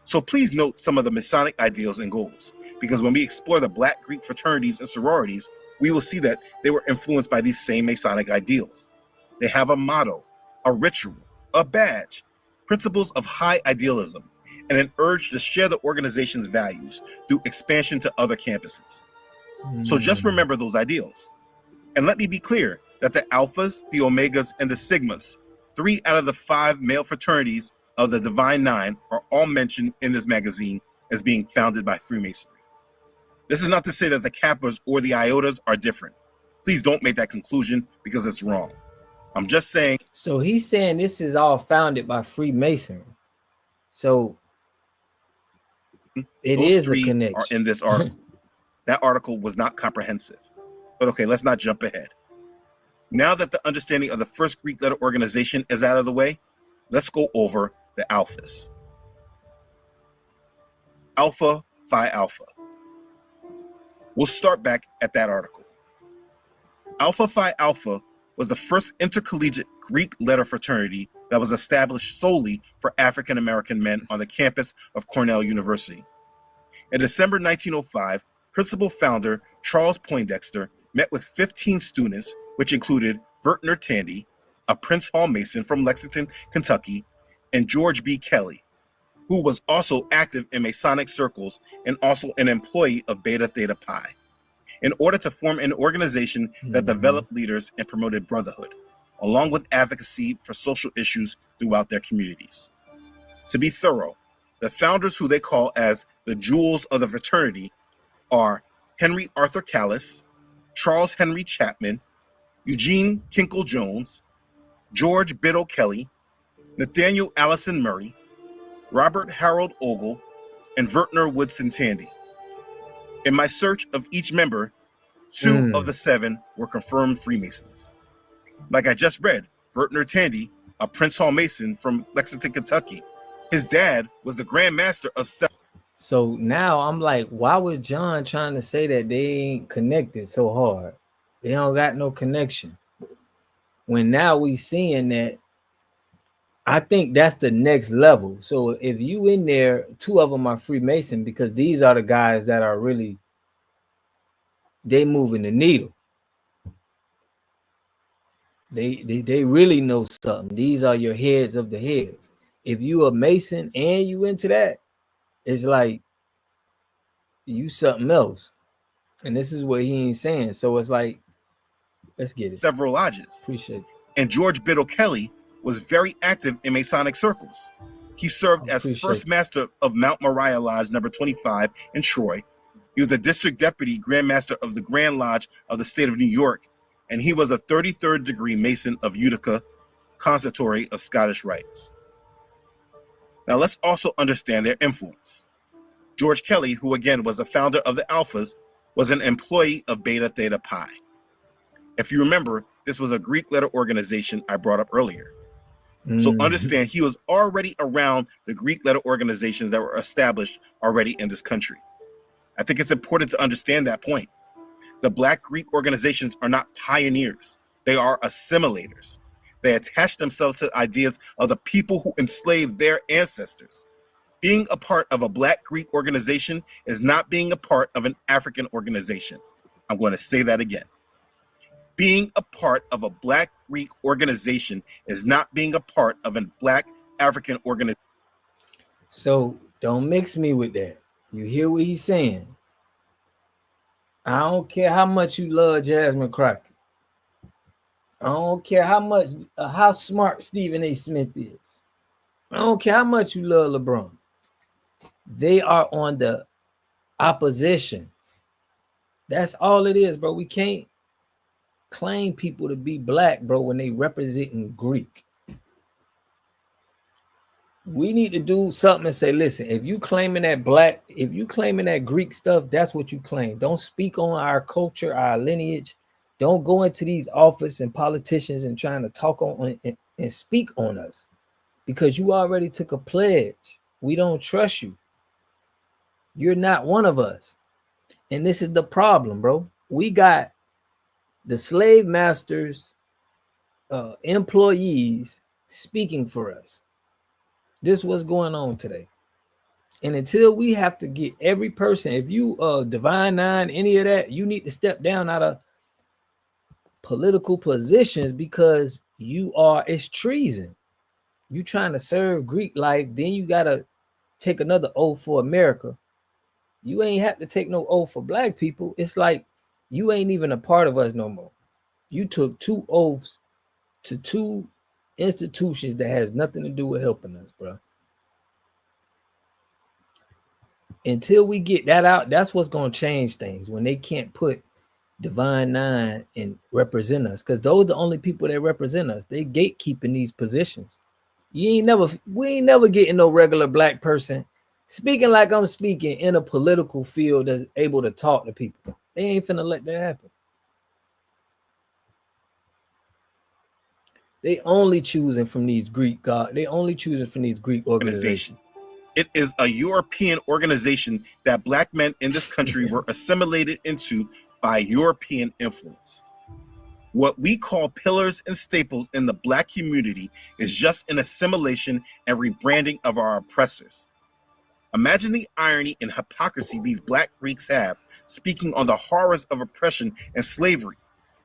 So please note some of the Masonic ideals and goals, because when we explore the Black Greek fraternities and sororities, we will see that they were influenced by these same Masonic ideals. They have a motto, a ritual, a badge, principles of high idealism, and an urge to share the organization's values through expansion to other campuses. So just remember those ideals. And let me be clear that the Alphas, the Omegas, and the Sigmas, 3 out of the 5 male fraternities of the Divine Nine, are all mentioned in this magazine as being founded by Freemasonry. This is not to say that the Kappas or the Iotas are different. Please don't make that conclusion because it's wrong. I'm just saying. So he's saying this is all founded by Freemasonry. So it those is 3 a connection. are in this article. That article was not comprehensive. But okay, let's not jump ahead. Now that the understanding of the first Greek letter organization is out of the way, let's go over the Alphas. Alpha Phi Alpha. We'll start back at that article. Alpha Phi Alpha was the first intercollegiate Greek letter fraternity that was established solely for African American men on the campus of Cornell University. In December 1905, principal founder Charles Poindexter met with 15 students, which included Vertner Tandy, a Prince Hall Mason from Lexington, Kentucky, and George B. Kelly, who was also active in Masonic circles and also an employee of Beta Theta Pi, in order to form an organization that developed leaders and promoted brotherhood, along with advocacy for social issues throughout their communities. To be thorough, the founders, who they call as the jewels of the fraternity, are Henry Arthur Callis, Charles Henry Chapman, Eugene Kinkle Jones, George Biddle Kelly, Nathaniel Allison Murray, Robert Harold Ogle, and Vertner Woodson Tandy. In my search of each member, 2 of the 7 were confirmed Freemasons. Like I just read, Vertner Tandy, a Prince Hall Mason from Lexington, Kentucky, his dad was the Grand Master of So now I'm like, why was John trying to say that they ain't connected so hard? They don't got no connection. When now we seeing that, I think that's the next level. So if you in there, 2 of them are Freemason, because these are the guys that are really, they moving the needle. They really know something. These are your heads of the heads. If you a Mason and you into that, it's like you something else. And this is what he ain't saying. So it's like, let's get it. Several lodges. Appreciate it. And George Biddle Kelly was very active in Masonic circles. He served as first master of Mount Moriah Lodge number 25 in Troy. He was the district deputy Grand Master of the Grand Lodge of the state of New York, and he was a 33rd degree Mason of Utica, Consistory of Scottish Rites. Now let's also understand their influence. George Kelly, who again was the founder of the Alphas, was an employee of Beta Theta Pi. If you remember, this was a Greek letter organization I brought up earlier. So understand, he was already around the Greek letter organizations that were established already in this country. I think it's important to understand that point. The Black Greek organizations are not pioneers. They are assimilators. They attach themselves to ideas of the people who enslaved their ancestors. Being a part of a Black Greek organization is not being a part of an African organization. I'm going to say that again. Being a part of a Black Greek organization is not being a part of a Black African organization. So don't mix me with that. You hear what he's saying? I don't care how much you love Jasmine Crockett. I don't care how much, how smart Stephen A. Smith is. I don't care how much you love LeBron. They are on the opposition. That's all it is, bro. We can't claim people to be black, bro, when they representing Greek. We need to do something and say, listen, if you claiming that black, if you claiming that Greek stuff, that's what you claim. Don't speak on our culture, our lineage. Don't go into these office and politicians and trying to talk on and speak on us, because you already took a pledge. We don't trust you. You're not one of us. And this is the problem, bro. We got the slave masters, employees speaking for us. This is what's going on today. And until we have to get every person, if you Divine Nine, any of that, you need to step down out of political positions, because it's treason. You trying to serve Greek life, then you gotta take another oath for America. You ain't have to take no oath for black people. It's like you ain't even a part of us no more. You took 2 oaths to 2 institutions that has nothing to do with helping us, bro. Until we get that out, that's what's going to change things, when they can't put Divine Nine and represent us, because those are the only people that represent us. They gatekeeping these positions. We ain't never getting no regular black person speaking like I'm speaking in a political field that's able to talk to people. They ain't finna let that happen. They only choosing from these Greek gods. They only choosing from these Greek organizations. It is a European organization that black men in this country were assimilated into by European influence. What we call pillars and staples in the black community is just an assimilation and rebranding of our oppressors. Imagine the irony and hypocrisy these black Greeks have, speaking on the horrors of oppression and slavery.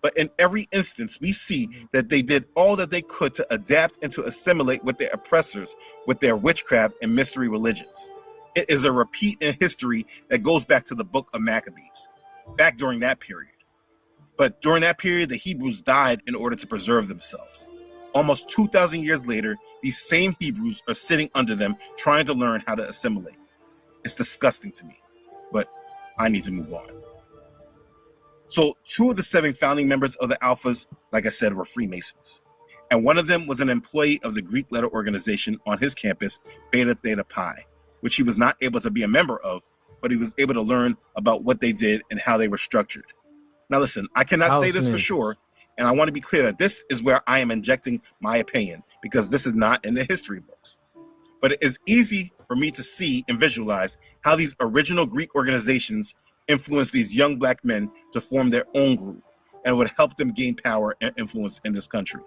But in every instance, we see that they did all that they could to adapt and to assimilate with their oppressors, with their witchcraft and mystery religions. It is a repeat in history that goes back to the book of Maccabees, back during that period. But during that period, the Hebrews died in order to preserve themselves. Almost 2,000 years later, these same Hebrews are sitting under them, trying to learn how to assimilate. It's disgusting to me, but I need to move on. So 2 of the 7 founding members of the Alphas, like I said, were Freemasons. And one of them was an employee of the Greek letter organization on his campus, Beta Theta Pi, which he was not able to be a member of, but he was able to learn about what they did and how they were structured. Now listen, I cannot say this for sure, and I want to be clear that this is where I am injecting my opinion, because this is not in the history books. But it is easy for me to see and visualize how these original Greek organizations influence these young black men to form their own group, and would help them gain power and influence in this country.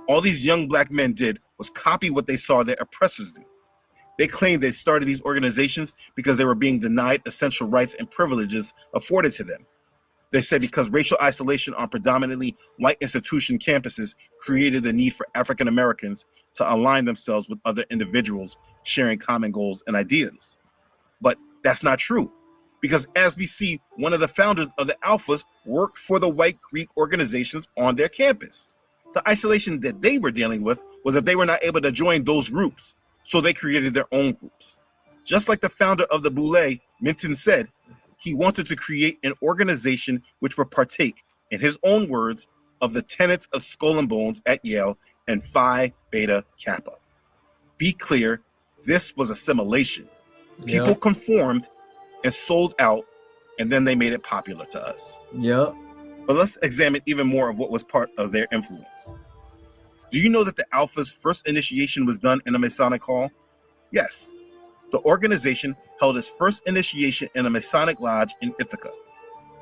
All these young black men did was copy what they saw their oppressors do. They claimed they started these organizations because they were being denied essential rights and privileges afforded to them. They said because racial isolation on predominantly white institution campuses created the need for African Americans to align themselves with other individuals sharing common goals and ideas. But that's not true, because as we see, one of the founders of the Alphas worked for the white Greek organizations on their campus. The isolation that they were dealing with was that they were not able to join those groups, so they created their own groups. Just like the founder of the Boule, Minton, said, he wanted to create an organization which would partake, in his own words, of the tenets of Skull and Bones at Yale and Phi Beta Kappa. Be clear, this was assimilation. People conformed and sold out, and then they made it popular to us. Yep. But let's examine even more of what was part of their influence. Do you know that the Alpha's first initiation was done in a Masonic hall? Yes. The organization held its first initiation in a Masonic lodge in Ithaca.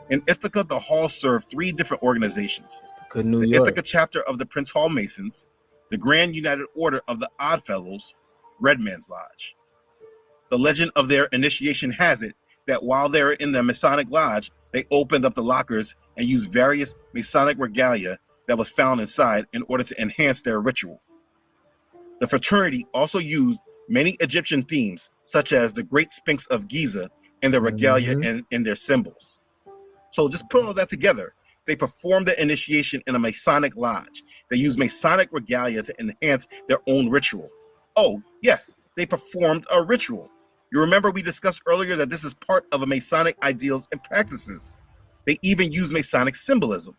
In Ithaca, the hall served 3 different organizations. New the York. Ithaca chapter of the Prince Hall Masons, the Grand United Order of the Odd Fellows, Red Man's Lodge. The legend of their initiation has it that while they were in the Masonic lodge, they opened up the lockers and used various Masonic regalia that was found inside in order to enhance their ritual. The fraternity also used many Egyptian themes, such as the Great Sphinx of Giza and their regalia and their symbols. So just put all that together. They performed their initiation in a Masonic lodge. They used Masonic regalia to enhance their own ritual. Oh, yes, they performed a ritual. You remember we discussed earlier that this is part of a Masonic ideals and practices. They even use Masonic symbolism.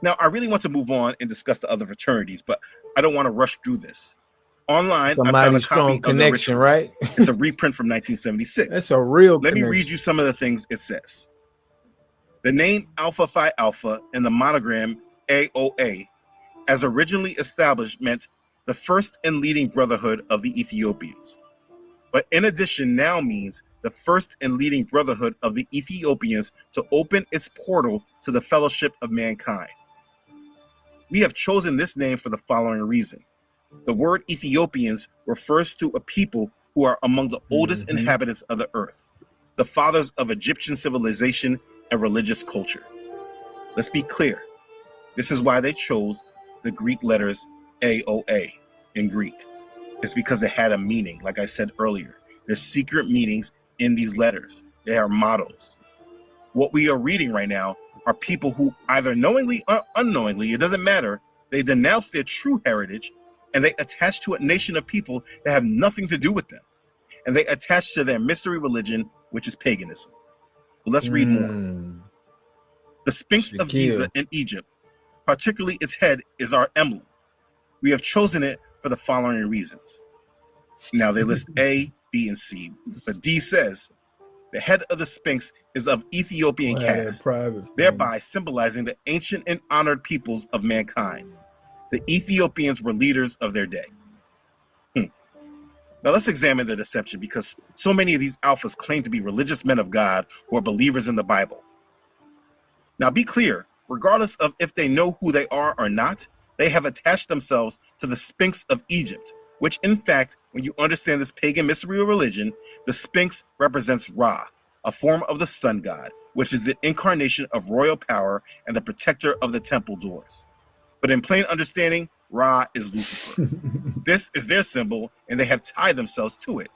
Now, I really want to move on and discuss the other fraternities, but I don't want to rush through this. Online, I found a copy of the rituals. Right? It's a reprint from 1976. That's a real Let me connection. read you some of the things it says. The name Alpha Phi Alpha and the monogram AOA, as originally established, meant the first and leading brotherhood of the Ethiopians. But in addition now means the first and leading brotherhood of the Ethiopians to open its portal to the fellowship of mankind. We have chosen this name for the following reason. The word Ethiopians refers to a people who are among the oldest inhabitants of the earth, the fathers of Egyptian civilization and religious culture. Let's be clear. This is why they chose the Greek letters AOA in Greek. It's because it had a meaning, like I said earlier. There's secret meanings in these letters. They are mottos. What we are reading right now are people who either knowingly or unknowingly, it doesn't matter, they denounce their true heritage and they attach to a nation of people that have nothing to do with them. And they attach to their mystery religion, which is paganism. But let's read more. The Sphinx of Giza in Egypt, particularly its head, is our emblem. We have chosen it for the following reasons. Now they list A, B, and C, but D says, the head of the Sphinx is of Ethiopian caste, thereby symbolizing the ancient and honored peoples of mankind. The Ethiopians were leaders of their day. Now let's examine the deception, because so many of these alphas claim to be religious men of God who are believers in the Bible. Now be clear, regardless of if they know who they are or not, they have attached themselves to the Sphinx of Egypt, which in fact, when you understand this pagan mystery religion, the Sphinx represents Ra, a form of the sun god, which is the incarnation of royal power and the protector of the temple doors. But in plain understanding, Ra is Lucifer. This is their symbol, and they have tied themselves to it.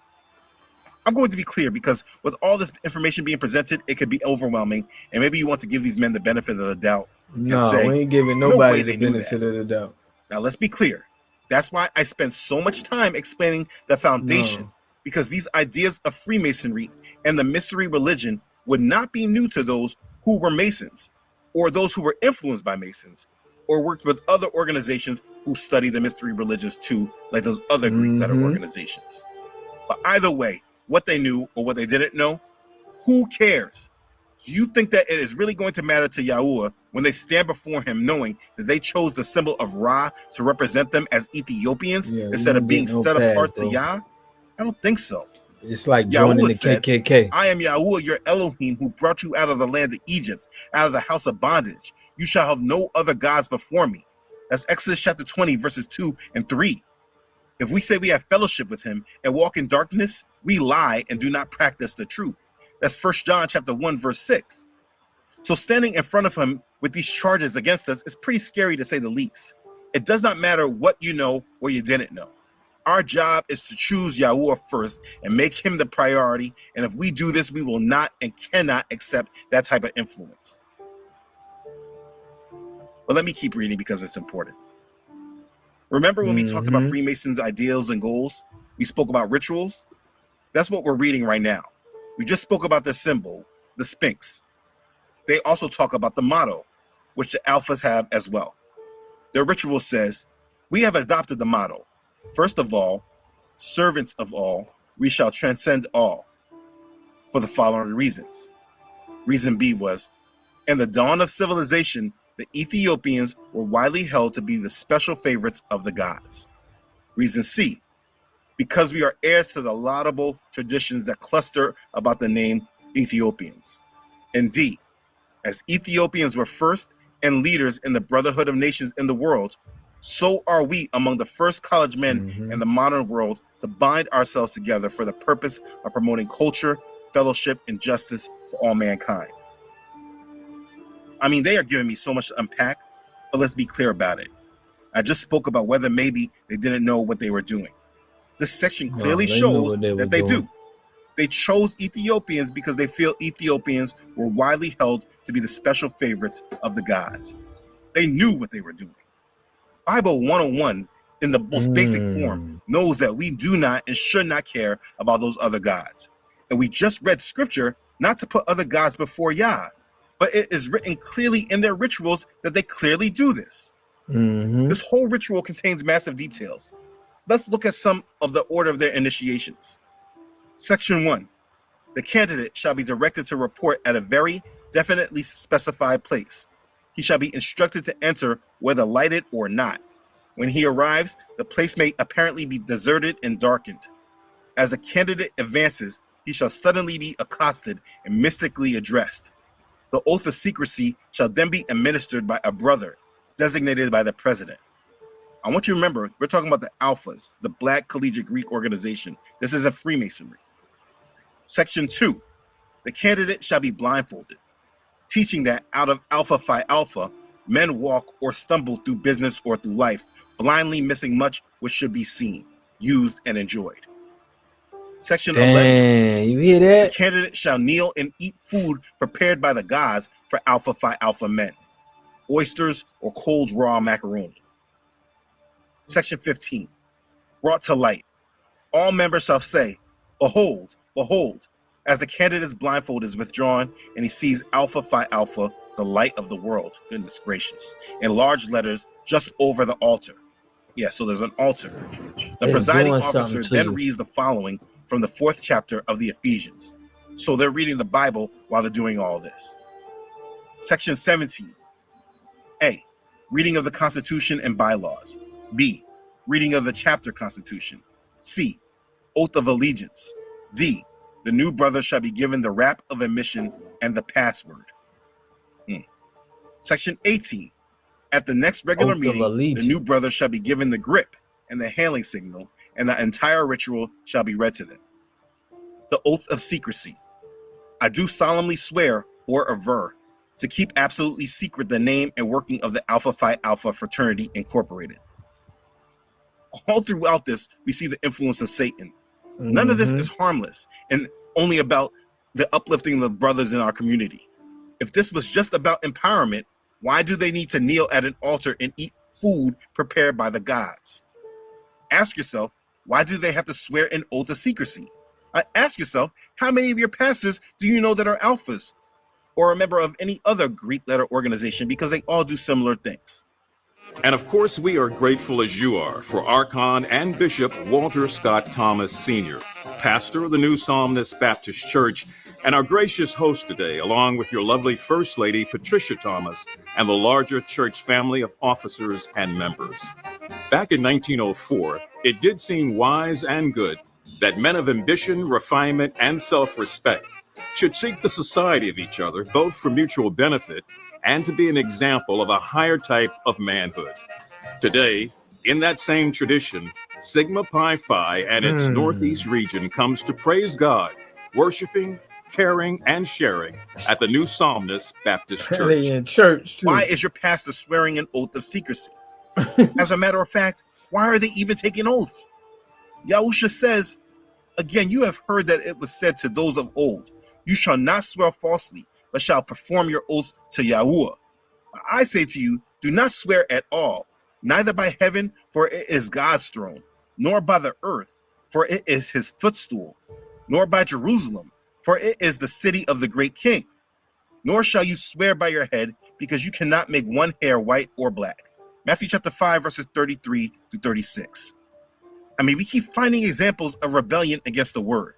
I'm going to be clear, because with all this information being presented, it could be overwhelming, and maybe you want to give these men the benefit of the doubt. No, and say, we ain't giving nobody the benefit of the doubt. Now let's be clear. That's why I spent so much time explaining the foundation, because these ideas of Freemasonry and the mystery religion would not be new to those who were Masons, or those who were influenced by Masons, or worked with other organizations who study the mystery religions too, like those other Greek letter organizations. But either way, what they knew or what they didn't know, who cares? Do you think that it is really going to matter to Yahuwah when they stand before him knowing that they chose the symbol of Ra to represent them as Ethiopians instead of being set apart to Yah? I don't think so. It's like joining the KKK. I am Yahuwah, your Elohim, who brought you out of the land of Egypt, out of the house of bondage. You shall have no other gods before me. That's Exodus chapter 20, verses 2 and 3. If we say we have fellowship with him and walk in darkness, we lie and do not practice the truth. That's 1 John chapter 1, verse 6. So standing in front of him with these charges against us is pretty scary, to say the least. It does not matter what you know or you didn't know. Our job is to choose Yahuwah first and make him the priority. And if we do this, we will not and cannot accept that type of influence. But let me keep reading, because it's important. Remember when we talked about Freemasons' ideals and goals? We spoke about rituals. That's what we're reading right now. We just spoke about the symbol, the Sphinx. They also talk about the motto, which the Alphas have as well. Their ritual says, we have adopted the motto. First of all, servants of all, we shall transcend all, for the following reasons. Reason B was, in the dawn of civilization, the Ethiopians were widely held to be the special favorites of the gods. Reason C, because we are heirs to the laudable traditions that cluster about the name Ethiopians. And D, as Ethiopians were first and leaders in the brotherhood of nations in the world, so are we among the first college men in the modern world to bind ourselves together for the purpose of promoting culture, fellowship, and justice for all mankind. I mean, they are giving me so much to unpack, but let's be clear about it. I just spoke about whether maybe they didn't know what they were doing. This section clearly shows that they do. They chose Ethiopians because they feel Ethiopians were widely held to be the special favorites of the gods. They knew what they were doing. Bible 101, in the most basic form, knows that we do not and should not care about those other gods. And we just read scripture not to put other gods before Yah. but it is written clearly in their rituals that they clearly do this. Mm-hmm. This whole ritual contains massive details. Let's look at some of the order of their initiations. Section 1. The candidate shall be directed to report at a very definitely specified place. He shall be instructed to enter whether lighted or not. When he arrives, the place may apparently be deserted and darkened. As the candidate advances, he shall suddenly be accosted and mystically addressed. The oath of secrecy shall then be administered by a brother designated by the president. I want you to remember, we're talking about the Alphas, the Black Collegiate Greek Organization. This isn't Freemasonry. Section 2. The candidate shall be blindfolded, teaching that out of Alpha Phi Alpha, men walk or stumble through business or through life, blindly missing much which should be seen, used, and enjoyed. Section 11. You hear that? The candidate shall kneel and eat food prepared by the gods for Alpha Phi Alpha men, oysters or cold raw macaroni. Section 15. Brought to light. All members shall say, "Behold, behold," as the candidate's blindfold is withdrawn and he sees Alpha Phi Alpha, the light of the world, goodness gracious, in large letters just over the altar. Yeah, so there's an altar. The They're presiding doing officer something to then you. reads the following from the 4th chapter of the Ephesians. So they're reading the Bible while they're doing all this. Section 17. A. Reading of the Constitution and bylaws. B. Reading of the chapter Constitution. C. Oath of allegiance. D. The new brother shall be given the rap of admission and the password. Section 18. At the next regular Oath of meeting, the allegiance. new brother shall be given the grip and the hailing signal, and the entire ritual shall be read to them. The oath of secrecy. I do solemnly swear or aver to keep absolutely secret the name and working of the Alpha Phi Alpha Fraternity Incorporated. All throughout this, we see the influence of Satan. None of this is harmless and only about the uplifting of the brothers in our community. If this was just about empowerment, why do they need to kneel at an altar and eat food prepared by the gods? Ask yourself, why do they have to swear an oath of secrecy? Ask yourself, how many of your pastors do you know that are alphas or a member of any other Greek letter organization, because they all do similar things. And of course, we are grateful as you are for Archon and Bishop Walter Scott Thomas Sr., pastor of the New Psalmist Baptist Church, and our gracious host today, along with your lovely First Lady, Patricia Thomas, and the larger church family of officers and members. Back in 1904, it did seem wise and good that men of ambition, refinement, and self-respect should seek the society of each other, both for mutual benefit and to be an example of a higher type of manhood. Today, in that same tradition, Sigma Pi Phi and its Northeast region comes to praise God, worshiping, caring, and sharing at the New Psalmist Baptist Church. They in church too. Why is your pastor swearing an oath of secrecy? As a matter of fact, why are they even taking oaths? Yahusha says, again, you have heard that it was said to those of old, you shall not swear falsely, but shall perform your oaths to Yahuwah. I say to you, do not swear at all, neither by heaven, for it is God's throne, nor by the earth, for it is his footstool, nor by Jerusalem, for it is the city of the great king. Nor shall you swear by your head, because you cannot make one hair white or black. Matthew chapter 5, verses 33 to 36. I mean, we keep finding examples of rebellion against the word.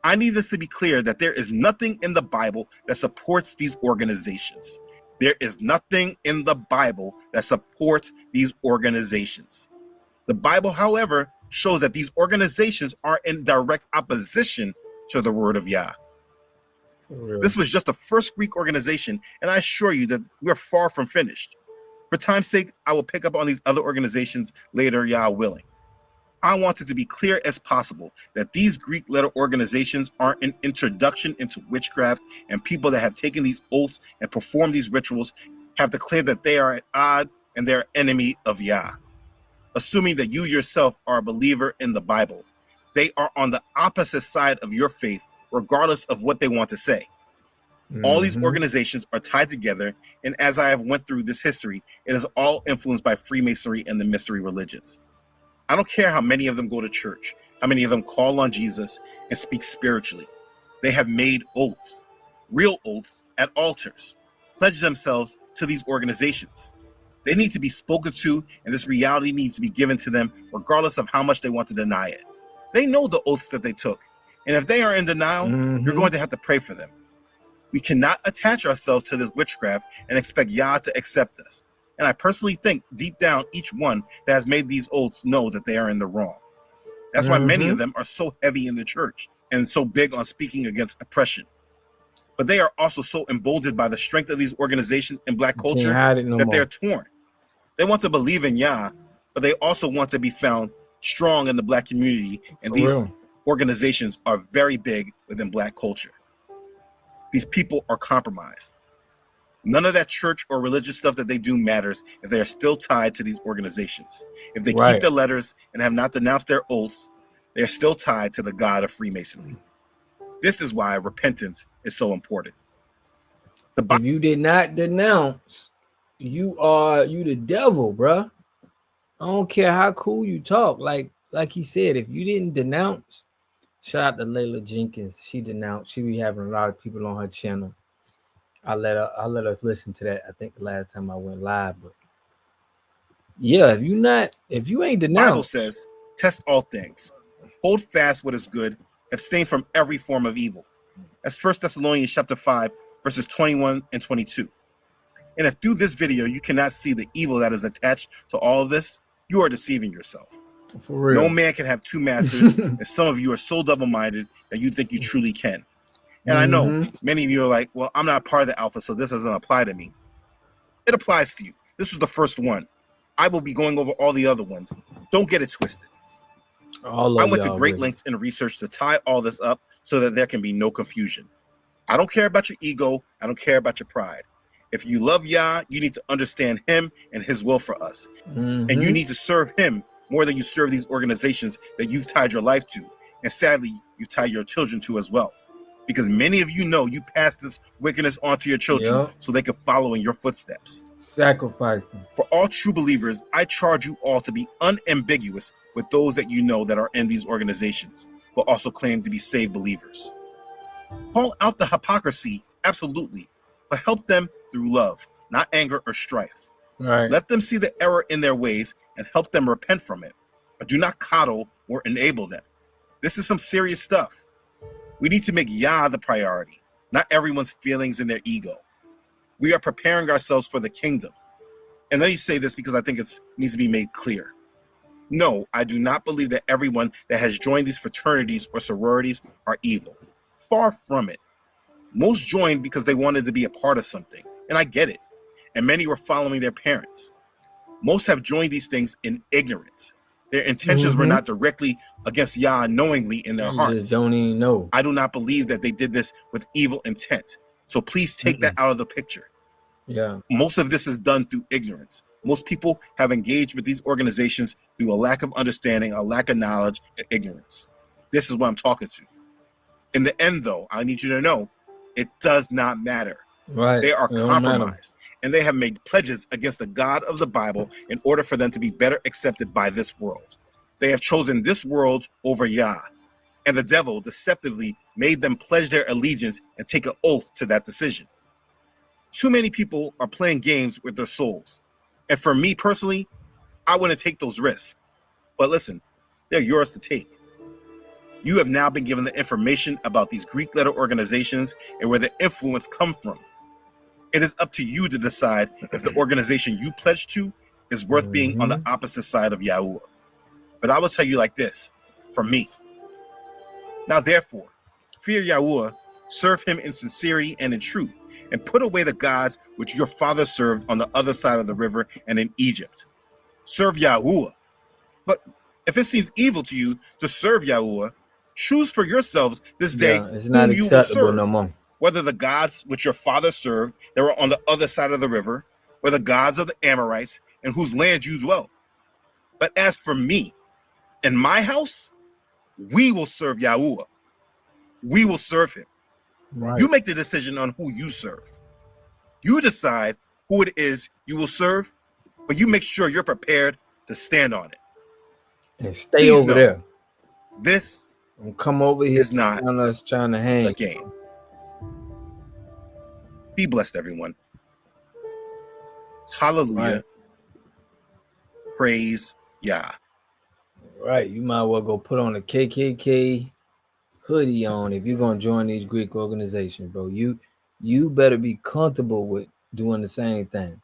I need this to be clear that there is nothing in the Bible that supports these organizations. There is nothing in the Bible that supports these organizations. The Bible, however, shows that these organizations are in direct opposition to the word of Yah. This was just the first Greek organization, and I assure you that we're far from finished. For time's sake, I will pick up on these other organizations later, Yah willing. I want it to be clear as possible that these Greek letter organizations are an introduction into witchcraft, and people that have taken these oaths and performed these rituals have declared that they are at odds and they're enemy of Yah. Assuming that you yourself are a believer in the Bible, they are on the opposite side of your faith, regardless of what they want to say. All these organizations are tied together, and as I have went through this history, it is all influenced by Freemasonry and the mystery religions. I don't care how many of them go to church, how many of them call on Jesus and speak spiritually. They have made oaths. real oaths at altars, pledge themselves to these organizations. They need to be spoken to, and this reality needs to be given to them regardless of how much they want to deny it. They know the oaths that they took, and if they are in denial, you're going to have to pray for them. We cannot attach ourselves to this witchcraft and expect Yah to accept us. And I personally think deep down, each one that has made these oaths know that they are in the wrong. That's why many of them are so heavy in the church and so big on speaking against oppression. But they are also so emboldened by the strength of these organizations in Black culture that they're torn. They want to believe in Yah, but they also want to be found strong in the Black community. And these organizations are very big within Black culture. These people are compromised. None of that church or religious stuff that they do matters if they are still tied to these organizations. If they keep their letters and have not denounced their oaths, they are still tied to the God of Freemasonry. This is why repentance is so important. If you did not denounce, you the devil, bruh. I don't care how cool you talk. Like he said, if you didn't denounce, shout out to Layla Jenkins. She denounced. She be having a lot of people on her channel. I let us listen to that. I think the last time I went live, but yeah, if you ain't denounced. The Bible says, test all things, hold fast what is good, abstain from every form of evil. That's 1 Thessalonians chapter 5, verses 21 and 22. And if through this video you cannot see the evil that is attached to all of this, you are deceiving yourself. For real. No man can have two masters, and some of you are so double-minded that you think you truly can. And I know many of you are like, well, I'm not part of the Alpha, so this doesn't apply to me. It applies to you. This was the first one. I will be going over all the other ones. Don't get it twisted. I went to great lengths in research to tie all this up so that there can be no confusion. I don't care about your ego. I don't care about your pride. If you love Yah, you need to understand him and his will for us. And you need to serve him more than you serve these organizations that you've tied your life to. And sadly, you tie your children to as well. Because many of you know you pass this wickedness onto your children so they can follow in your footsteps. Sacrifice them. For all true believers, I charge you all to be unambiguous with those that you know that are in these organizations, but also claim to be saved believers. Call out the hypocrisy, absolutely, but help them through love, not anger or strife. Right. Let them see the error in their ways and help them repent from it, but do not coddle or enable them. This is some serious stuff. We need to make Yah the priority, not everyone's feelings and their ego. We are preparing ourselves for the kingdom. And let me say this because I think it needs to be made clear. No, I do not believe that everyone that has joined these fraternities or sororities are evil. Far from it. Most joined because they wanted to be a part of something, and I get it. And many were following their parents. Most have joined these things in ignorance. Their intentions were not directly against Yah knowingly in their hearts. Just don't even know. I do not believe that they did this with evil intent. So please take that out of the picture. Yeah. Most of this is done through ignorance. Most people have engaged with these organizations through a lack of understanding, a lack of knowledge, and ignorance. This is what I'm talking to. In the end, though, I need you to know it does not matter. Right. They are It don't matter. compromised, and they have made pledges against the God of the Bible in order for them to be better accepted by this world. They have chosen this world over Yah, and the devil deceptively made them pledge their allegiance and take an oath to that decision. Too many people are playing games with their souls. And for me personally, I wouldn't take those risks. But listen, they're yours to take. You have now been given the information about these Greek letter organizations and where the influence comes from. It is up to you to decide if the organization you pledge to is worth being on the opposite side of Yahuwah. But I will tell you like this, from me. Now therefore, fear Yahuwah, serve him in sincerity and in truth, and put away the gods which your father served on the other side of the river and in Egypt. Serve Yahuwah. But if it seems evil to you to serve Yahuwah, choose for yourselves this day it's not whom you will acceptable serve, no more. whether the gods which your father served that were on the other side of the river, or the gods of the Amorites in whose land you dwell. But as for me and my house, we will serve Yahuwah. We will serve him. Right. You make the decision on who you serve. You decide who it is you will serve, but you make sure you're prepared to stand on it. And stay over there. This and come over here is not us trying to hang. a game. Be blessed, everyone. Hallelujah. Right. Praise Yah. Right. You might well go put on a KKK hoodie on if you're gonna join these Greek organizations, bro. You better be comfortable with doing the same thing.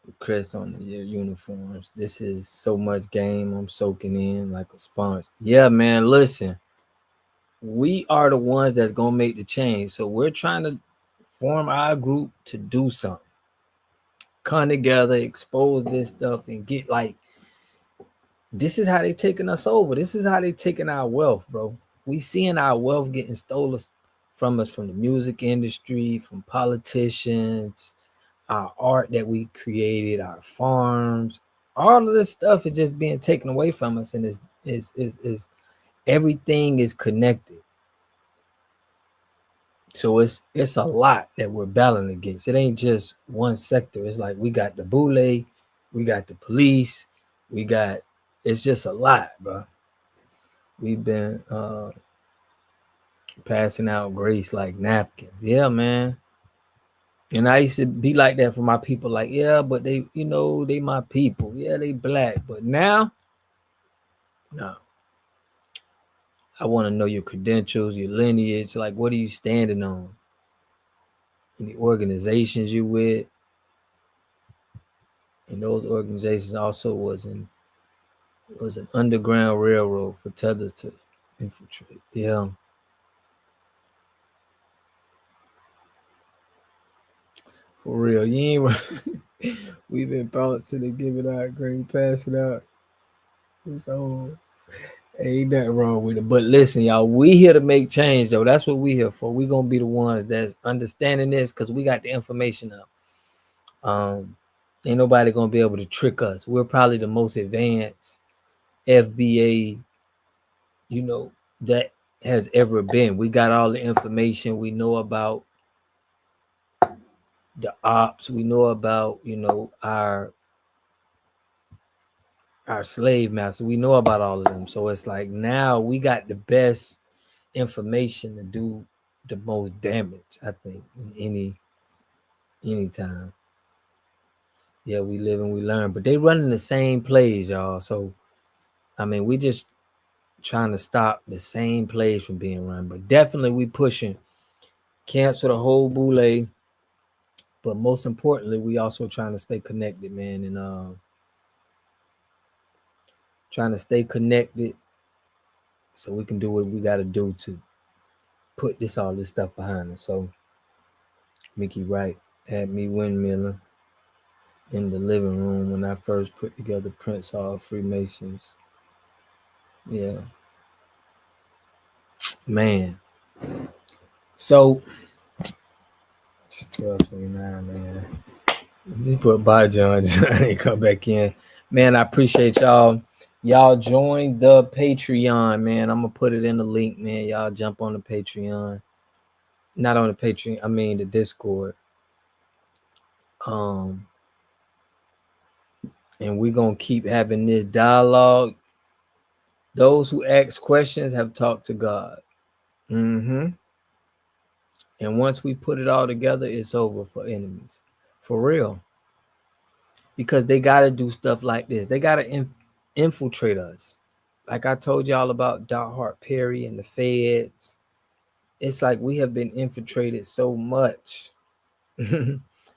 The crest on your uniforms. This is so much game. I'm soaking in like a sponge. Yeah, man. Listen, we are the ones that's gonna make the change. So we're trying to form our group to do something. Come together, expose this stuff, and get like. This is how they taking us over. This is how they taking our wealth, bro. We seeing our wealth getting stolen from us, from the music industry, from politicians, our art that we created, our farms. All of this stuff is just being taken away from us, and is everything is connected. So it's a lot that we're battling against. It ain't just one sector. It's like we got the boule, we got the police, we got. It's just a lot, bro. We've been passing out grace like napkins. Yeah, man. And I used to be like that for my people. Like, yeah, but they, they my people. Yeah, they black. But now, no. I want to know your credentials, your lineage. Like, what are you standing on? Any organizations you with? And those organizations also was an underground railroad for tethers to infiltrate. Yeah. For real. You ain't we've been bouncing and giving out grade, passing out. It's old. Ain't nothing wrong with it. But listen, y'all, we here to make change, though. That's what we here for. We gonna be the ones that's understanding this because we got the information up. Ain't nobody gonna be able to trick us. We're probably the most advanced FBA, that has ever been. We got all the information. We know about the ops. We know about, our slave master. We know about all of them. So it's like now we got the best information to do the most damage, I think, in any time. Yeah, we live and we learn. But they running the same plays, y'all. So I mean, we just trying to stop the same plays from being run. But definitely we pushing cancel the whole boule. But most importantly, we also trying to stay connected, man, and trying to stay connected so we can do what we got to do to put all this stuff behind us. So Mickey Wright had me windmilling in the living room when I first put together Prince Hall Freemasons. Yeah. Man. So it's 12:29, man. Just put by John and come back in. Man, I appreciate y'all. Y'all join the Patreon, man. I'm gonna put it in the link, man. Y'all jump on the Patreon. Not on the Patreon, I mean the Discord. And we're gonna keep having this dialogue. Those who ask questions have talked to God. And once we put it all together, it's over for enemies. For real. Because they got to do stuff like this. They got to infiltrate us. Like I told y'all about Doc Hart Perry and the feds. It's like we have been infiltrated so much.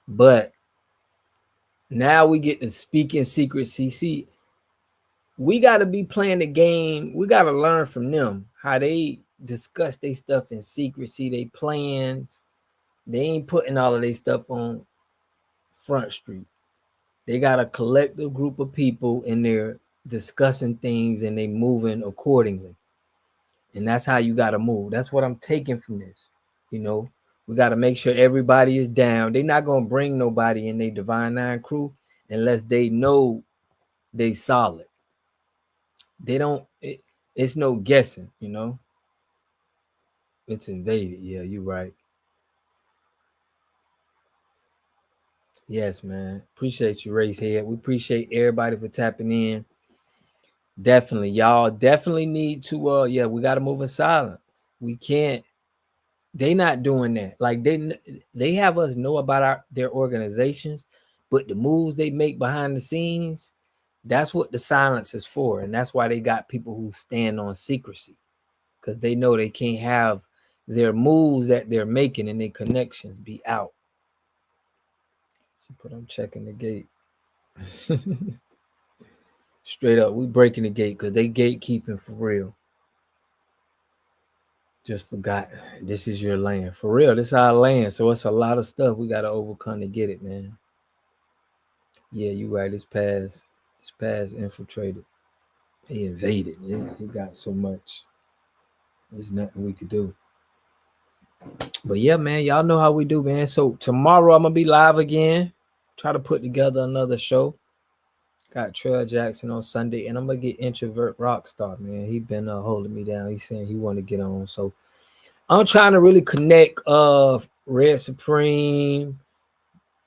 But now we get to speak in secrecy. See, we got to be playing the game. We got to learn from them how they discuss their stuff in secrecy, they plans. They ain't putting all of their stuff on Front Street. They got a collective group of people and they're discussing things and they moving accordingly. And that's how you got to move. That's what I'm taking from this. We got to make sure everybody is down. They're not going to bring nobody in their Divine Nine crew unless they know they solid. They don't, it's no guessing, It's invaded. Yeah, you're right. Yes, man. Appreciate you, Racehead. We appreciate everybody for tapping in. Definitely. Y'all definitely need to, we got to move in silence. We can't They not doing that. Like they have us know about their organizations, but the moves they make behind the scenes, that's what the silence is for. And that's why they got people who stand on secrecy, because they know they can't have their moves that they're making and their connections be out. But I'm checking the gate. Straight up, we breaking the gate because they gatekeeping for real. Just forgot, this is your land. For real, this is our land. So it's a lot of stuff we got to overcome to get it, man. Yeah, you right. It's past infiltrated. He invaded. He got so much. There's nothing we could do. But yeah, man, y'all know how we do, man. So tomorrow I'm going to be live again. Try to put together another show. Got Trail Jackson on Sunday, and I'm going to get Introvert Rockstar, man. He been holding me down. He's saying he want to get on. So I'm trying to really connect Red Supreme,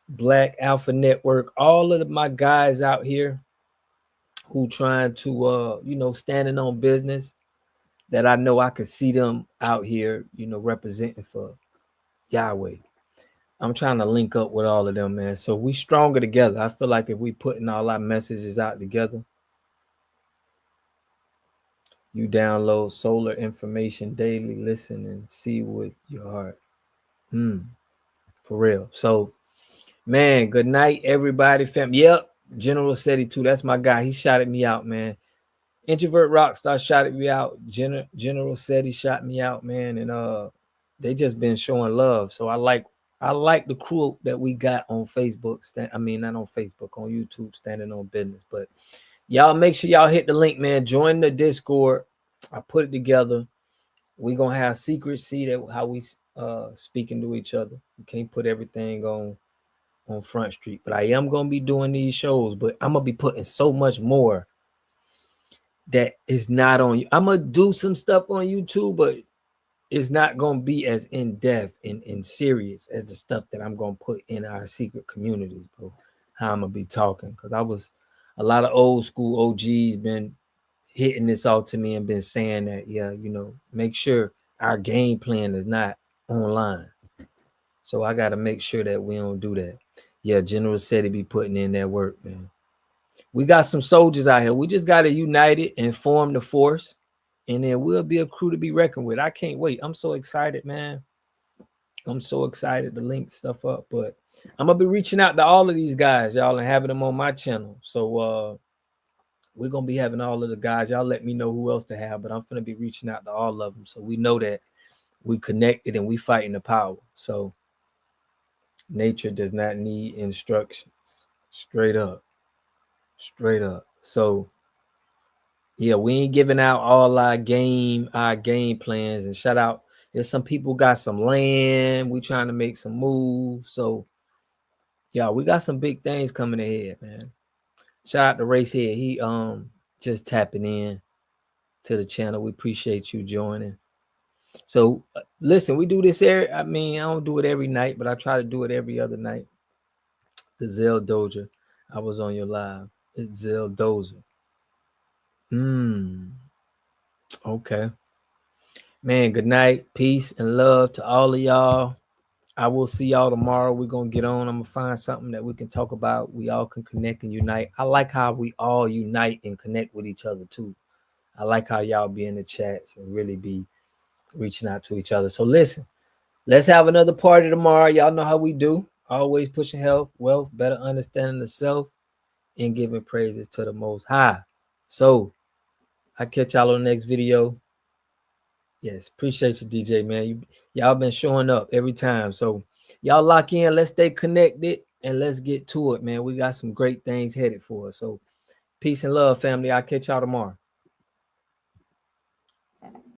Black Alpha Network, all of my guys out here who trying to standing on business, that I know I could see them out here, representing for Yahweh. I'm trying to link up with all of them, man. So we stronger together. I feel like if we putting all our messages out together, you download solar information daily, listen and see with your heart. For real. So, man, good night, everybody. Fam. Yep, General Seti too. That's my guy. He shouted me out, man. Introvert Rockstar shouted me out. General Seti shot me out, man. And they just been showing love. So I like the crew that we got on Facebook. Not on Facebook, on YouTube, standing on business. But y'all make sure y'all hit the link, man. Join the Discord. I put it together. We're gonna have secrets, see that how we speaking to each other. We can't put everything on Front Street. But I am gonna be doing these shows, but I'm gonna be putting so much more that is not on you. I'm gonna do some stuff on YouTube, but it's not gonna be as in-depth and serious as the stuff that I'm gonna put in our secret communities, bro. How I'm gonna be talking, because I was a lot of old school OGs been hitting this out to me and been saying that, make sure our game plan is not online. So I got to make sure that we don't do that. Yeah, General said he be putting in that work, man. We got some soldiers out here. We just got to unite it and form the force, and there will be a crew to be reckoned with. I can't wait. I'm so excited, man. I'm so excited to link stuff up. But I'm going to be reaching out to all of these guys, y'all, and having them on my channel. So we're going to be having all of the guys. Y'all let me know who else to have, but I'm going to be reaching out to all of them. So we know that we connected and we fighting the power. So nature does not need instructions. Straight up. So yeah, we ain't giving out all our game plans. And shout out, there's some people got some land. We trying to make some moves. So yeah, we got some big things coming ahead, man. Shout out to Racehead. He just tapping in to the channel. We appreciate you joining. So listen, we do this I don't do it every night, but I try to do it every other night. The Zell Doja. I was on your live. It's Zell Doja. Okay. Man, good night. Peace and love to all of y'all. I will see y'all tomorrow. We're going to get on. I'm going to find something that we can talk about. We all can connect and unite. I like how we all unite and connect with each other too. I like how y'all be in the chats and really be reaching out to each other. So listen, let's have another party tomorrow. Y'all know how we do. Always pushing health, wealth, better understanding the self, and giving praises to the Most High. So I catch y'all on the next video. Yes, appreciate you, DJ, man. Y'all been showing up every time. So y'all lock in. Let's stay connected and let's get to it, man. We got some great things headed for us. So peace and love, family. I'll catch y'all tomorrow.